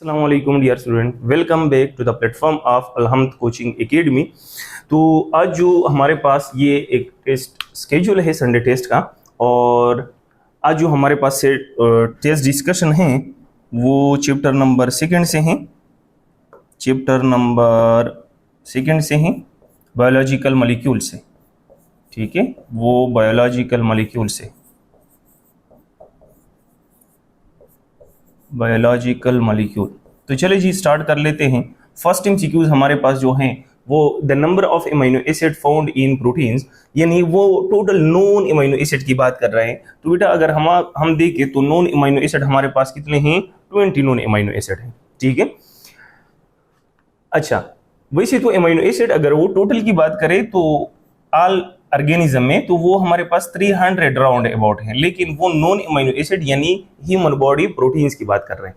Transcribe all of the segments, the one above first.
Assalamualaikum dear student, welcome back to the platform of Alhamd coaching academy. तो आज जो हमारे पास ये एक टेस्ट स्केड्यूल है संडे टेस्ट का, और आज जो हमारे पास से टेस्ट डिस्कशन है वो चैप्टर नंबर सेकंड से हैं। चैप्टर नंबर सेकंड से हैं बायोलॉजिकल मॉलिक्यूल से, ठीक है, वो बायोलॉजिकल मॉलिक्यूल से, बायोलॉजिकल मॉलिक्यूल। तो चलिए जी स्टार्ट कर लेते हैं। फर्स्ट एमसीक्यूज हमारे पास जो हैं वो the number of amino acid found in proteins, यानी वो टोटल नॉन अमीनो एसिड की बात कर रहे हैं। तो बेटा अगर हम देखें तो नॉन अमीनो एसिड हमारे पास कितने हैं? 20 नॉन अमीनो एसिड हैं, ठीक है। अच्छा, वैसे तो अमीनो एसिड अगर वो टोटल की बात करें तो ऑल ऑर्गेनिज्म में तो वो हमारे पास 300 राउंड अबाउट है, लेकिन वो नॉन अमीनो एसिड यानी ह्यूमन बॉडी प्रोटीन्स की बात कर रहे हैं।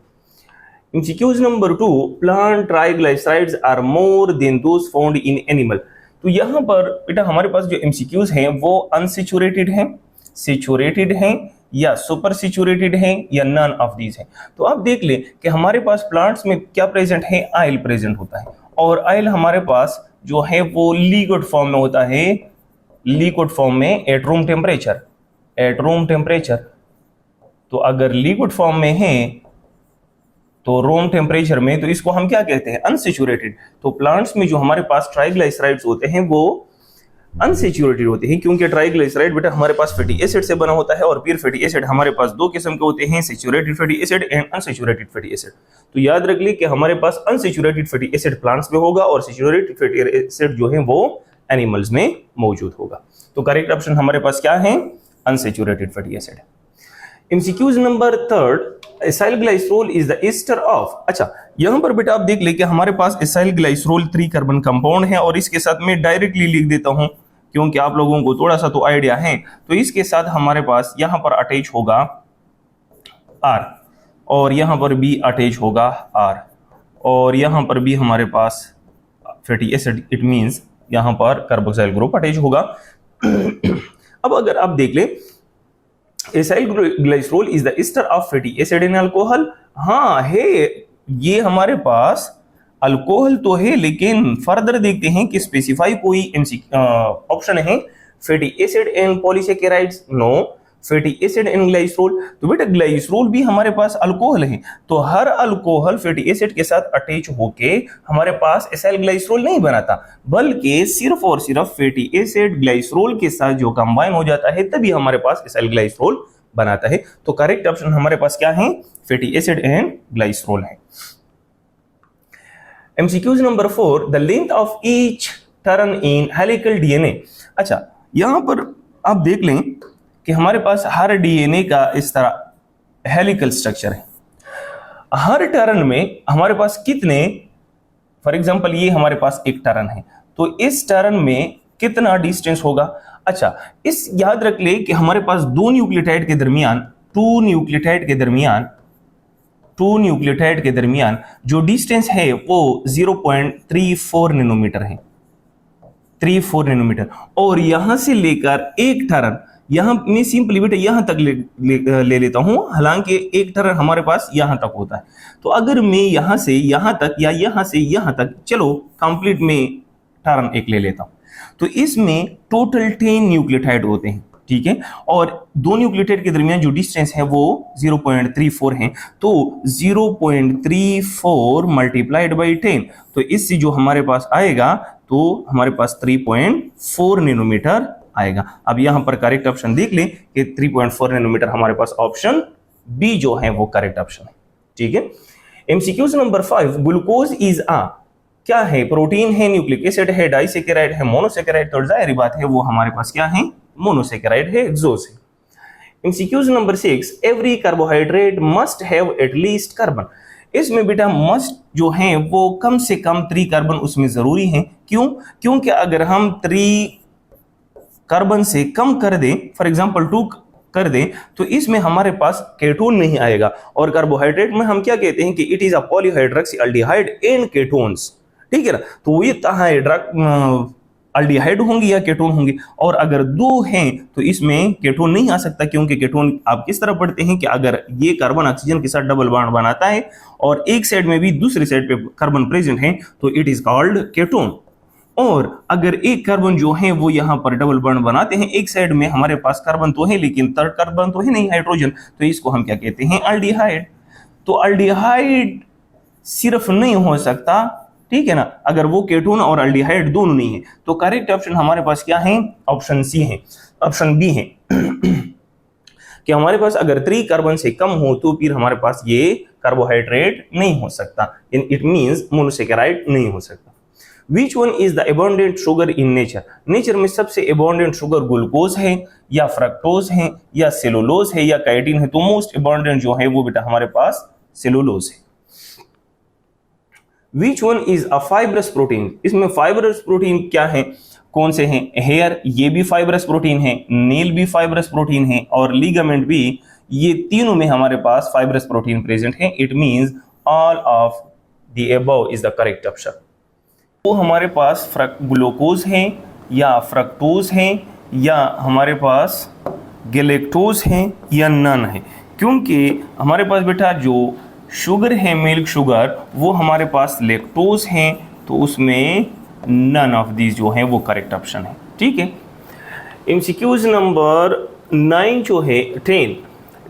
MCQs number 2, plant triglycerides are more than those found in animal. तो यहाँ पर बेटा हमारे पास जो एमसीक्यूज हैं वो अनसेचुरेटेड हैं, सेचुरेटेड हैं या सुपर सेचुरेटेड हैं या नन ऑफ दीज हैं। तो आप देख ले कि हमारे पास प्लांट्स में क्या प्रेजेंट है? ऑयल प्रेजेंट होता है, और ऑयल हमारे पास जो है वो लिक्विड फॉर्म में होता है, लिक्विड फॉर्म में at room temperature, at room temperature. तो अगर लिक्विड फॉर्म में है तो रूम टेम्परेचर में, तो इसको हम क्या कहते हैं? अनसेचुरेटेड। तो प्लांट्स में जो हमारे पास ट्राइग्लिसराइड्स होते हैं वो अनसेचुरेटेड होते हैं, क्योंकि ट्राइग्लिसराइड बेटा हमारे पास फैटी एसिड से बना होता है, और फिर फैटी एसिड हमारे पास दो किस्म के होते हैं, saturated fatty acid and unsaturated fatty acid. तो याद रख ली कि हमारे पास अनसेचुरेटेड फैटी एसिड प्लांट्स में होगा और सेचुरेटेड फैटी एसिड जो है वो एनिमल्स में मौजूद होगा। तो करेक्ट ऑप्शन हमारे पास क्या है? Unsaturated fatty acid. MCQs number 3, acyl glycerol is the ester of. अच्छा, यहां पर बेटा आप देख ले कि हमारे पास एसाइल ग्लाइसरोल 3 कार्बन कंपाउंड है, और इसके साथ मैं डायरेक्टली लिख देता हूं क्योंकि आप लोगों को थोड़ा सा तो आइडिया है। तो इसके साथ हमारे पास यहां पर अटैच होगा R, और यहां पर भी अटैच होगा R, और यहां पर भी हमारे पास फैटी एसिड, इट मींस यहां पर कार्बोक्सिल ग्रुप अटैच होगा। अब अगर आप देख ले acyl glycerol is the ester of fatty acid in alcohol. हाँ है, ये हमारे पास अल्कोहल तो है, लेकिन फर्दर देखते हैं कि स्पेसिफाई कोई ऑप्शन है fatty acid and polysaccharides. No, fatty acid and glycerol. तो बेटा ग्लाइसरोल भी हमारे पास अल्कोहल है, तो हर अल्कोहल फैटी एसिड के साथ अटैच होके हमारे पास एसाइल ग्लाइसरोल नहीं बनाता, बल्कि सिर्फ और सिर्फ फैटी एसिड ग्लाइसरोल के साथ जो कंबाइन हो जाता है तभी हमारे पास एसाइल ग्लाइसरोल बनाता है। तो करेक्ट ऑप्शन हमारे पास क्या है? फैटी एसिड एंड ग्लाइसरोल है। MCQs number 4, the length of each turn in helical DNA. अच्छा, यहां पर आप देख लें कि हमारे पास हर डीएनए का इस तरह हेलिकल स्ट्रक्चर है। हर टर्न में हमारे पास कितने, फॉर एग्जांपल ये हमारे पास एक टर्न है, तो इस टर्न में कितना डिस्टेंस होगा? अच्छा, इस याद रख ले कि हमारे पास दो न्यूक्लियोटाइड के दरमियान, टू न्यूक्लियोटाइड के दरमियान जो डिस्टेंस है वो 0.34 नैनोमीटर है, 34 नैनोमीटर। और यहां से लेकर एक टर्न, यहां मैं सिंपली बेटा यहां तक ले लेता हूं, हालांकि एक टर्न हमारे पास यहां तक होता है। तो अगर मैं यहां से यहां तक या यहां से यहां तक, चलो कंप्लीट में टर्न एक ले लेता हूं, तो इसमें टोटल 10 न्यूक्लियोटाइड होते हैं, ठीक है। और दो न्यूक्लियोटाइड के दरमियान जो डिस्टेंस है वो 0.34 है, तो 0.34 मल्टीप्लाइड बाई 10, तो इससे जो हमारे पास आएगा तो हमारे पास 3.4 नैनोमीटर आएगा। अब यहां पर करेक्ट ऑप्शन देख लें कि 3.4 नैनोमीटर हमारे पास ऑप्शन बी जो है वो करेक्ट ऑप्शन है, ठीक है। एमसीक्यूज नंबर 5, ग्लूकोज इज आ, क्या है? प्रोटीन है, न्यूक्लिक एसिड है, डाइसेकेराइड है, मोनोसेकेराइड। तो जाहिर बात है वो हमारे पास क्या है? मोनोसेकेराइड है, एक्सोस है। MCQs number 6, every carbohydrate must have at least carbon. इसमें बेटा मस्ट जो है वो कम से कम 3 कार्बन उसमें जरूरी है। क्यों? क्योंकि अगर हम 3 कार्बन से कम कर दें, फॉर एग्जांपल 2 कर दें, तो इसमें हमारे पास केटोन नहीं आएगा। और कार्बोहाइड्रेट में हम क्या कहते हैं कि it is a polyhydroxy aldehyde and ketones, ठीक है ना। तो ये अल्डिहाइड होंगे या केटोन होंगे, और अगर दो हैं तो इसमें केटोन नहीं आ सकता, क्योंकि केटोन आप किस तरह पढ़ते हैं कि अगर ये कार्बन ऑक्सीजन के साथ डबल बॉन्ड बनाता है और एक साइड में भी दूसरी साइड पे कार्बन प्रेजेंट है तो इट इज कॉल्ड केटोन। और अगर एक कार्बन जो है वो यहाँ पर डबल बॉन्ड बनाते हैं, एक साइड में हमारे पास कार्बन तो है लेकिन थर्ड कार्बन तो है नहीं, हाइड्रोजन, तो इसको हम क्या कहते हैं, अल्डिहाइड। तो अल्डिहाइड सिर्फ नहीं हो सकता, ठीक है ना, अगर वो केटोन और अल्डिहाइड दोनों नहीं है। तो करेक्ट ऑप्शन हमारे पास क्या है, ऑप्शन सी है, ऑप्शन बी है कि हमारे पास अगर 3 कार्बन से कम हो तो फिर हमारे पास ये कार्बोहाइड्रेट नहीं हो सकता, इट मींस मोनोसेकेराइड नहीं हो सकता। Which one is the abundant sugar in nature? Nature में सबसे abundant शुगर ग्लूकोज है या फ्रक्टोज है या सेलुलोज है या काइटिन है? तो मोस्ट abundant जो है वो बेटा हमारे पास सेलुलोज है। Which one is a fibrous protein? इसमें फाइब्रस प्रोटीन क्या है, कौन से हैं? हेयर ये भी फाइब्रस प्रोटीन है, नील भी फाइब्रस प्रोटीन है और लिगामेंट भी, ये तीनों में हमारे पास फाइब्रस प्रोटीन प्रेजेंट है। It means all of the above is the correct option. तो हमारे पास ग्लूकोज है या फ्रक्टोज है या हमारे पास गैलेक्टोज है या नन है, क्योंकि हमारे पास बेटा जो शुगर है मिल्क शुगर वो हमारे पास लैक्टोज है, तो उसमें नन ऑफ दीज जो है वो करेक्ट ऑप्शन है। ठीक है, एमसीक्यूज नंबर 9 जो है 10,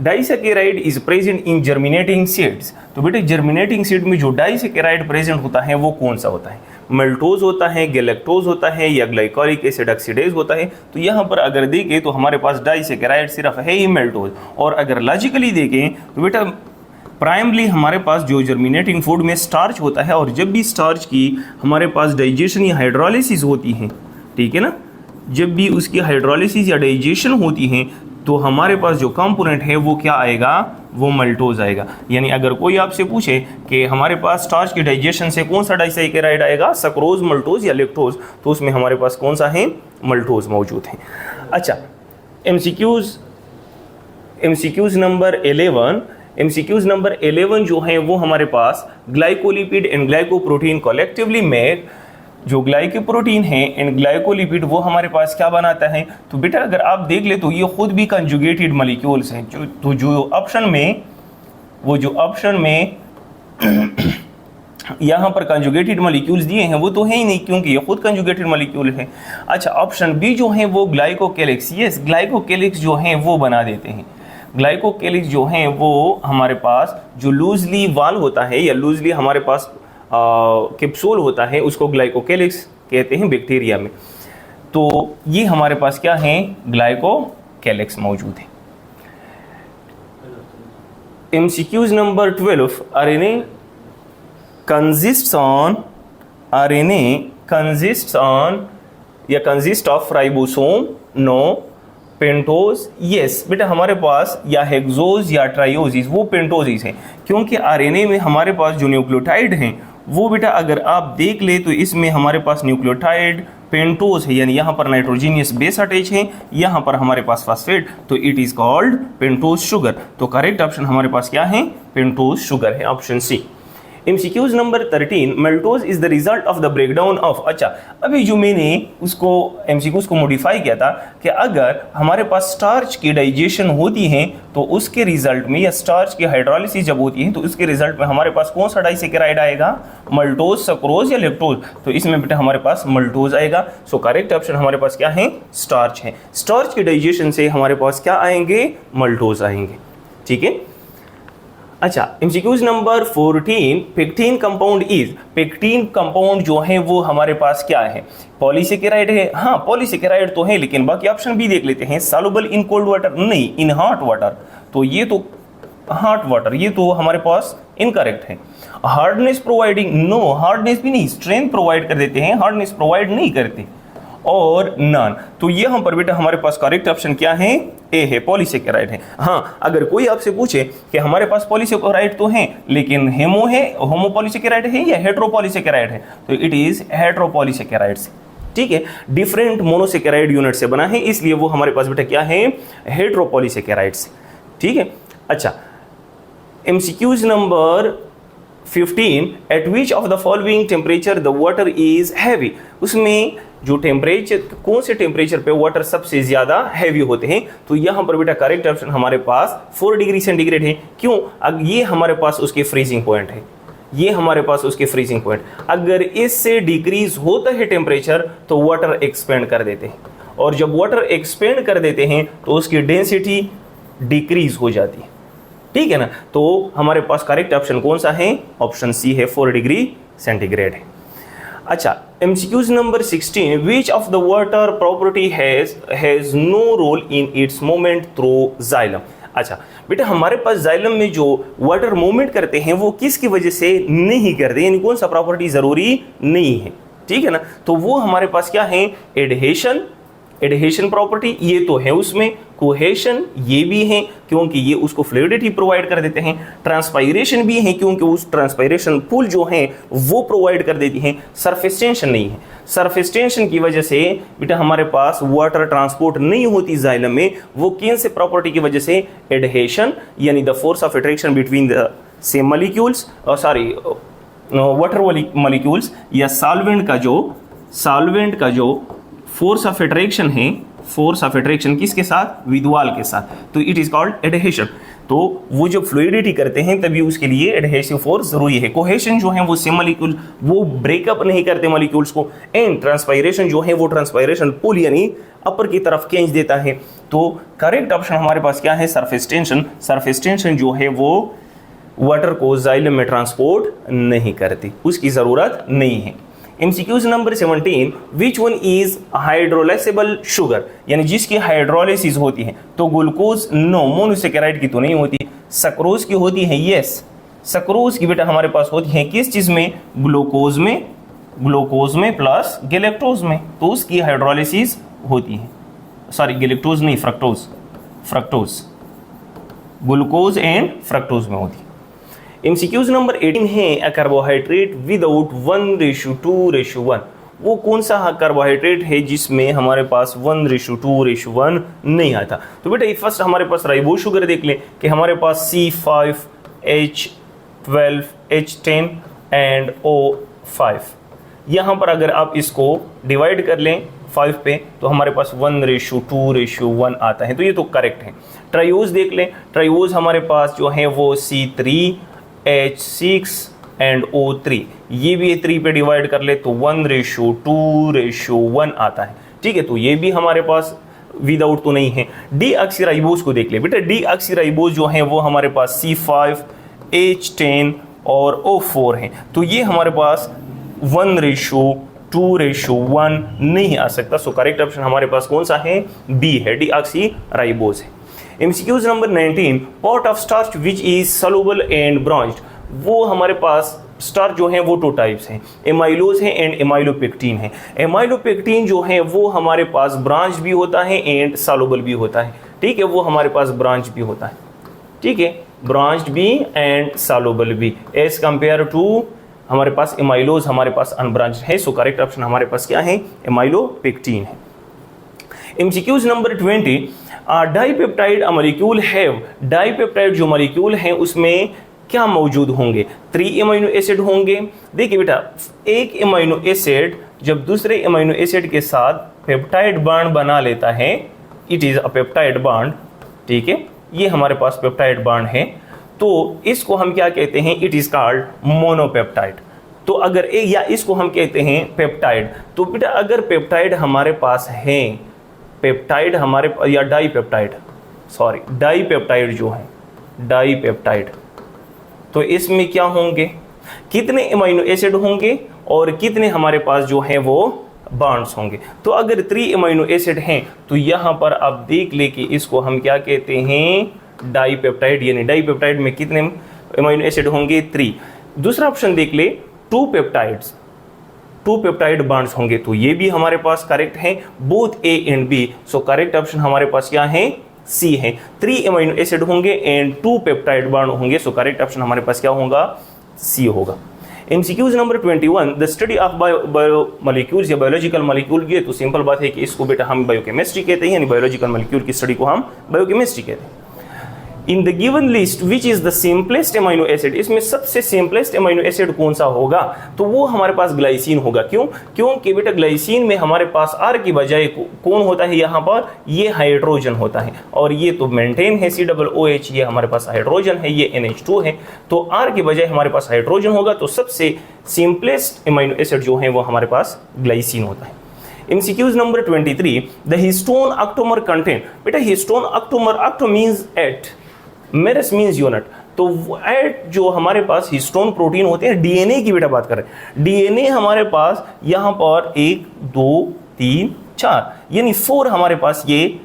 disaccharide is present in germinating seeds. तो बेटे जर्मिनेटिंग सीड में जो डाइसैकेराइड प्रेजेंट होता है वो कौन सा होता है? मल्टोज होता है, गैलेक्टोज होता है या ग्लाइकोलिक एसिड ऑक्सीडेज होता है? तो यहाँ पर अगर देखें तो हमारे पास डाइसैकेराइड सिर्फ है ही मल्टोज। और अगर लॉजिकली देखें तो बेटा प्राइमली हमारे पास जो जर्मिनेटिंग फूड में स्टार्च होता है, और जब भी स्टार्च की हमारे पास डाइजेशन या हाइड्रोलिसिस होती है, ठीक है ना, जब भी उसकी हाइड्रोलिसिस या डाइजेशन होती है तो हमारे पास जो कंपोनेंट है वो क्या आएगा, वो मल्टोज आएगा। यानी अगर कोई आपसे पूछे कि हमारे पास स्टार्च की डाइजेशन से कौन सा डाइसैकेराइड आएगा, सक्रोज, मल्टोज या लैक्टोज, तो उसमें हमारे पास कौन सा है, मल्टोज मौजूद है। अच्छा, एमसीक्यूज नंबर 11 जो है वो हमारे पास glycolipid and glycoprotein collectively make, जो ग्लाइकोप्रोटीन है एंड ग्लाइकोलिपिड वो हमारे पास क्या बनाता है? तो बेटा अगर आप देख ले तो ये खुद भी कंजुगेटेड मॉलिक्यूल्स हैं। जो ऑप्शन में यहाँ पर कंजुगेटेड मॉलिक्यूल्स दिए हैं वो तो है ही नहीं, क्योंकि ये खुद कंजुगेटेड मॉलिक्यूल है। अच्छा, ऑप्शन बी जो है वो ग्लाइकोकेलिक्स, यस ग्लाइकोकेलिक्स जो है वो बना देते हैं। ग्लाइकोकेलिक्स जो है वो हमारे पास जो लूजली वाल होता है या लूजली हमारे पास कैप्सूल होता है उसको ग्लाइकोकेलिक्स कहते हैं बैक्टीरिया में। तो ये हमारे पास क्या है, ग्लाइकोकेलिक्स मौजूद है। MCQs number 12, RNA consist of ribosome, no, pentose, yes बेटा हमारे पास या हेक्सोज या ट्राइओसिस, वो पेंटोसिस है, क्योंकि आरएनए में हमारे पास जो न्यूक्लियोटाइड हैं वो बेटा अगर आप देख ले तो इसमें हमारे पास न्यूक्लियोटाइड पेंटोज है, यानी यहाँ पर नाइट्रोजीनियस बेस अटैच है, यहाँ पर हमारे पास फास्फेट, तो it is called pentose sugar. तो करेक्ट ऑप्शन हमारे पास क्या है, पेंटोज शुगर है, option C. MCQs number 13, maltose is the result of the breakdown of. अच्छा, अभी जो मैंने उसको एमसीक्यूज को मॉडिफाई किया था कि अगर हमारे पास स्टार्च की डाइजेशन होती है तो उसके रिजल्ट में, या स्टार्च की हाइड्रोलिसिस जब होती है तो उसके रिजल्ट में हमारे पास कौन सा डाइसैकेराइड आएगा, मल्टोज, सक्रोज या लैक्टोज? तो इसमें बेटा हमारे पास मल्टोज आएगा। सो करेक्ट ऑप्शन हमारे पास क्या है, स्टार्च है। स्टार्च की डाइजेशन से हमारे पास क्या आएंगे, मल्टोज आएंगे। ठीक है। अच्छा, MCQs number 14, pectin compound is, pectin compound जो है वो हमारे पास क्या है, पॉलीसेकेराइड है? हाँ पॉलीसेकेराइड तो है, लेकिन बाकी ऑप्शन भी देख लेते हैं। सॉल्युबल इन कोल्ड वाटर, नहीं, इन हॉट वाटर, तो ये तो हॉट वाटर, ये तो हमारे पास इनकरेक्ट है। हार्डनेस प्रोवाइडिंग, नो, हार्डनेस भी नहीं, स्ट्रेंथ प्रोवाइड कर देते हैं, हार्डनेस प्रोवाइड नहीं करते। और नॉन, तो यहाँ पर बेटा हमारे पास करेक्ट ऑप्शन क्या है, ए है, पॉलीसेकेराइड है। हाँ, अगर कोई आपसे पूछे कि हमारे पास पॉलीसेकेराइड तो है लेकिन होमोपॉलीसेकेराइड है या हेट्रोपॉलीसेकेराइड है, तो इट इज हेट्रोपॉलीसेकेराइड से। ठीक है, डिफरेंट मोनोसेकेराइड यूनिट से बना है, इसलिए वो हमारे पास बेटा क्या है, हेट्रोपॉलीसेकेराइड से। ठीक है। अच्छा, MCQs number 15 eight which of the following temperature the water is heavy, उसमें जो टेम्परेचर, कौन से टेम्परेचर पे वाटर सबसे ज्यादा हैवी होते हैं। तो यहां पर बेटा करेक्ट ऑप्शन हमारे पास 4 डिग्री सेंटीग्रेड है। क्यों? अब ये हमारे पास उसके फ्रीजिंग पॉइंट है, ये हमारे पास उसके फ्रीजिंग पॉइंट। अगर इससे डिक्रीज होता है टेम्परेचर तो वाटर एक्सपेंड कर देते हैं, और जब वाटर एक्सपेंड कर देते हैं तो उसकी डेंसिटी डिक्रीज हो जाती है, ठीक है ना। तो हमारे पास करेक्ट ऑप्शन कौन सा है? ऑप्शन सी है, 4 डिग्री सेंटीग्रेड है। अच्छा, MCQs number 16, which of the water property has no role in its movement through xylem. अच्छा बेटा, हमारे पास जाइलम में जो वाटर मूवमेंट करते हैं वो किसकी वजह से नहीं करते, यानी कौन सा प्रॉपर्टी जरूरी नहीं है, ठीक है ना। तो वो हमारे पास क्या है? एडहेशन, एडहेशन प्रॉपर्टी ये तो है उसमें, कोहेशन ये भी है क्योंकि ये उसको फ्लूइडिटी प्रोवाइड कर देते हैं, ट्रांसपायरेशन भी है क्योंकि उस ट्रांसपायरेशन पुल जो है वो प्रोवाइड कर देती हैं, सरफेस टेंशन नहीं है, सरफेस टेंशन की वजह से बेटा हमारे पास वाटर ट्रांसपोर्ट नहीं होती जाइलम में। वो किन से प्रॉपर्टी की वजह से? एडहेशन, यानी the force of attraction between the same molecules, water molecules, या सॉल्वेंट का जो फोर्स ऑफ अट्रैक्शन है, फोर्स ऑफ अट्रैक्शन किसके साथ? विदवाल के साथ, तो इट इज कॉल्ड एडहेशन। तो वो जो फ्लूइडिटी करते हैं तभी उसके लिए एडहेसिव फोर्स जरूरी है। कोहेशन जो है वो सेम मॉलिक्यूल वो ब्रेकअप नहीं करते मॉलिक्यूल्स को, एंड ट्रांसपायरेशन जो है वो ट्रांसपायरेशन पुल यानी अपर की तरफ खींच देता है। तो करेक्ट ऑप्शन हमारे पास क्या है? Surface tension. सरफेस टेंशन जो है वो वाटर को जाइलम में ट्रांसपोर्ट नहीं करती, उसकी जरूरत नहीं है। MCQs number 17, which one is hydrolysable sugar, यानी जिसकी हाइड्रोलाइसिस होती है। तो ग्लूकोज नो, मोनोसेकेराइड की तो नहीं होती, सक्रोज की होती है, यस सक्रोज की बेटा हमारे पास होती है किस चीज में? ग्लूकोज में प्लस गैलेक्टोज में, तो उसकी हाइड्रोलाइसिस होती है, सॉरी गैलेक्टोज नहीं, फ्रक्टोज ग्लूकोज एंड फ्रक्टोज में होती है। MCQs नंबर 18 है, अ कार्बोहाइड्रेट विदाउट 1:2:1, वो कौन सा कार्बोहाइड्रेट है जिसमें हमारे पास 1:2:1 नहीं आता। तो बेटा फर्स्ट हमारे पास राइबोज शुगर देख लें कि हमारे पास C5H12H10 एंड O5, यहाँ पर अगर आप इसको डिवाइड कर लें 5 पे तो हमारे पास 1:2:1 आता है, तो ये तो करेक्ट है। ट्राइओज देख लें, ट्राइओज हमारे पास जो है वो C3H6 एंड O3, ये भी 3 पे डिवाइड कर ले तो 1:2:1 आता है, ठीक है। तो ये भी हमारे पास विदाउट तो नहीं है। डीऑक्सीराइबोज को देख ले बेटा, डीऑक्सीराइबोज जो है वो हमारे पास C5H10 और O4 है, तो ये हमारे पास 1:2:1 नहीं आ सकता। सो करेक्ट ऑप्शन हमारे पास कौन सा है? बी है, डीऑक्सीराइबोज है। MCQs number 19, pot of starch which is soluble and branched, वो हमारे पास स्टार्च जो है वो 2 टाइप्स हैं, एमाइलोज है एंड एमाइलोपेक्टिन है। एमाइलोपेक्टिन जो है वो हमारे पास ब्रांच भी होता है एंड सॉल्युबल भी होता है, ठीक है, वो हमारे पास ब्रांच भी होता है, ठीक है, ब्रांच्ड भी एंड सॉल्युबल भी, एज कंपेयर टू हमारे पास एमाइलोज हमारे पास अनब्रांच्ड है। सो करेक्ट ऑप्शन हमारे पास क्या है? एमाइलोपेक्टिन है। MCQs number 20, dipeptide molecule have, dipeptide जो मॉलिक्यूल है उसमें क्या मौजूद होंगे? 3 अमीनो एसिड होंगे। देखिए बेटा, एक अमीनो एसिड जब दूसरे अमीनो एसिड के साथ पेप्टाइड बॉन्ड बना लेता है, it is a peptide bond, ठीक है, ये हमारे पास पेप्टाइड बॉन्ड है, तो इसको हम क्या कहते हैं? It is called monopeptide. तो अगर या इसको हम कहते हैं पेप्टाइड। तो बेटा अगर पेप्टाइड हमारे पास है, पेप्टाइड हमारे या डाइपेप्टाइड, सॉरी डाइपेप्टाइड जो है, डाइपेप्टाइड, तो इसमें क्या होंगे? कितने अमीनो एसिड होंगे और कितने हमारे पास जो है वो बॉन्ड्स होंगे। तो अगर 3 अमीनो एसिड हैं तो यहाँ पर आप देख ले कि इसको हम क्या कहते हैं? डाइपेप्टाइड, यानी डाइपेप्टाइड में कितने अमीनो एसिड होंगे? 3। दूसरा ऑप्शन देख ले, 2 पेप्टाइड्स, 2 पेप्टाइड बॉन्ड्स होंगे, तो ये भी हमारे पास करेक्ट है, both A and B. So correct option हमारे पास क्या है? सी है। 3 अमीनो एसिड होंगे एंड 2 पेप्टाइड बॉन्ड होंगे, सो करेक्ट ऑप्शन हमारे पास क्या होगा? सी होगा। MCQs number 21, the study of biomolecules या बायोलॉजिकल मॉलिक्यूल, ये तो सिंपल बात है कि इसको बेटा हम बायोकेमिस्ट्री कहते हैं, यानी बायोलॉजिकल मॉलिक्यूल की स्टडी को हम बायोकेमिस्ट्री कहते हैं। In the given list which is the simplest amino acid, इसमें सबसे सिंपलेस्ट एमाइनो एसिड कौन सा होगा, तो वो हमारे पास ग्लाइसिन होगा। क्यों? क्योंकि बेटा ग्लाइसिन में हमारे पास आर की बजाय कौन होता है यहाँ पर, ये हाइड्रोजन होता है, और ये तो मेंटेन है COOH, ये हमारे पास हाइड्रोजन है, ये NH2 है, तो आर की बजाय हमारे पास हाइड्रोजन होगा, तो सबसे सिंपलेस्ट एमाइनो एसिड जो है वो हमारे पास ग्लाइसिन होता है। MCQs number 23, the histone octamer content, बेटा histone octamer, octo means 8, mers means unit, तो 8 जो हमारे पास हिस्टोन प्रोटीन होते हैं, डीएनए की बेटा बात कर रहे हैं, डीएनए हमारे पास यहाँ पर 1 2 3 4 यानी 4 हमारे पास ये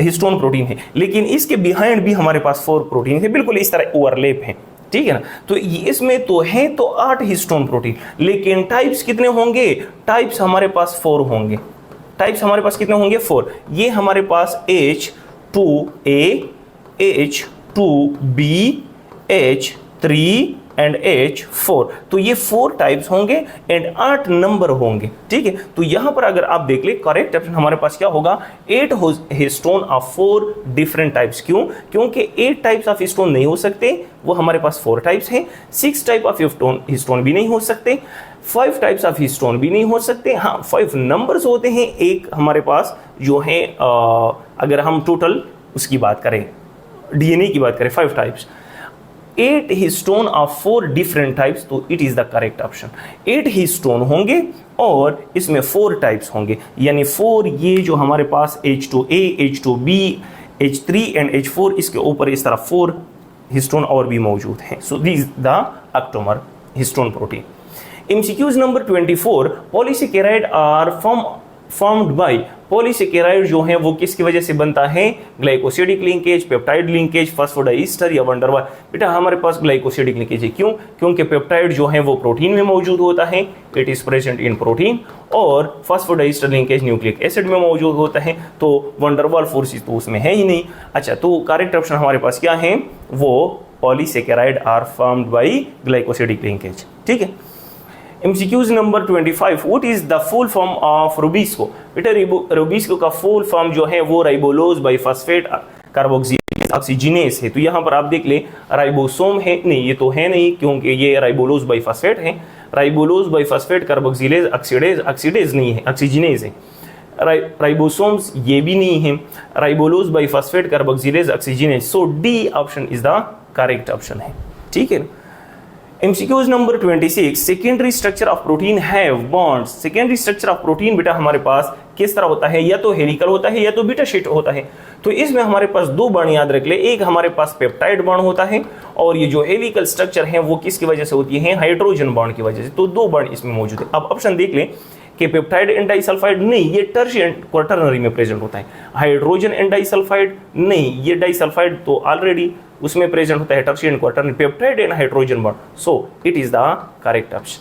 हिस्टोन प्रोटीन है, लेकिन इसके बिहाइंड भी हमारे पास 4 प्रोटीन है, बिल्कुल इस तरह ओवरलैप है, ठीक है ना। तो इसमें तो है तो 8 हिस्टोन प्रोटीन, लेकिन टाइप्स कितने होंगे, टाइप्स हमारे पास 4 होंगे, टाइप्स हमारे पास कितने होंगे 4, ये हमारे पास H2A H2B H3 and H4, तो ये 4 टाइप्स होंगे एंड 8 नंबर होंगे, ठीक है। तो यहां पर अगर आप देख ले करेक्ट ऑप्शन हमारे पास क्या होगा, 8 हिस्टोन ऑफ 4 डिफरेंट टाइप्स। क्यों? क्योंकि 8 टाइप्स ऑफ हिस्टोन नहीं हो सकते, वो हमारे पास 4 टाइप्स हैं, 6 टाइप ऑफ हिस्टोन भी नहीं हो सकते, 5 टाइप्स ऑफ हिस्टोन भी नहीं हो सकते, हाँ 5 नंबर्स होते हैं, एक हमारे पास जो है अगर हम टोटल उसकी बात करें, डीएनए की बात करें, 5 types, 8 histone of 4 different types, तो it is the correct option. 8 histone होंगे और इसमें 4 टाइप्स होंगे, यानी 4 ये जो हमारे पास H2A H2B H3 and H4, इसके ऊपर इस तरह 4 हिस्टोन और भी मौजूद हैं। So this the octamer histone protein. MCQs number 24, polysaccharide are formed by, polysaccharide जो है वो किसकी वजह से बनता है, glycosidic linkage, peptide linkage, phosphodiester या वंडर वाल। बेटा हमारे पास ग्लाइकोसिडिक लिंकेज है, क्यों? क्योंकि पेप्टाइड जो है वो प्रोटीन में मौजूद होता है, it is present in protein, और फास्फोडाइस्टर लिंकेज न्यूक्लिक एसिड में मौजूद होता है, तो वंडर वाल फोर्सेस तो उसमें है ही नहीं। अच्छा, तो करेक्ट ऑप्शन हमारे पास क्या है, वो polysaccharide are formed by glycosidic linkage, ठीक है। MCQs number 25, what is the full form of Rubisco, बेटा रुबिस्को का फुल फॉर्म जो है वो राइबोलोज बाइफॉस्फेट कार्बोक्सिलेज ऑक्सीजनेस है। तो यहाँ पर आप देख ले राइबोसोम है, नहीं ये तो है नहीं, क्योंकि ये राइबोलोज बाइफॉस्फेट है, राइबोलोज बाइफॉस्फेट कार्बोक्सिलेज ऑक्सीडेज नहीं है, ऑक्सीजनेज है। राइबोसोम्स ये भी नहीं है, राइबोलोज biphosphate carboxylase oxygenase, so D option is the correct option है, ठीक है। MCQs number 26, secondary structure of protein have bonds, secondary structure of protein बेटा हमारे पास किस तरह होता है, या तो हेलिकल होता है या तो बीटा शीट होता है। तो इसमें हमारे पास 2 बॉन्ड याद रख ले, एक हमारे पास पेप्टाइड बॉन्ड होता है, और ये जो हेलिकल स्ट्रक्चर है वो किसकी वजह से होती है, हाइड्रोजन बॉन्ड की वजह से। तो 2 बॉन्ड इसमें मौजूद है। अब ऑप्शन देख ले कि पेप्टाइड एंड डाइसल्फाइड, नहीं ये टर्शियरी क्वार्टरनरी में प्रेजेंट होता है। हाइड्रोजन एंड डाइसल्फाइड, नहीं ये डाइसल्फाइड तो ऑलरेडी उसमें प्रेजेंट होता है, tertiary and quaternary, peptide and hydrogen bond, so it is the correct option,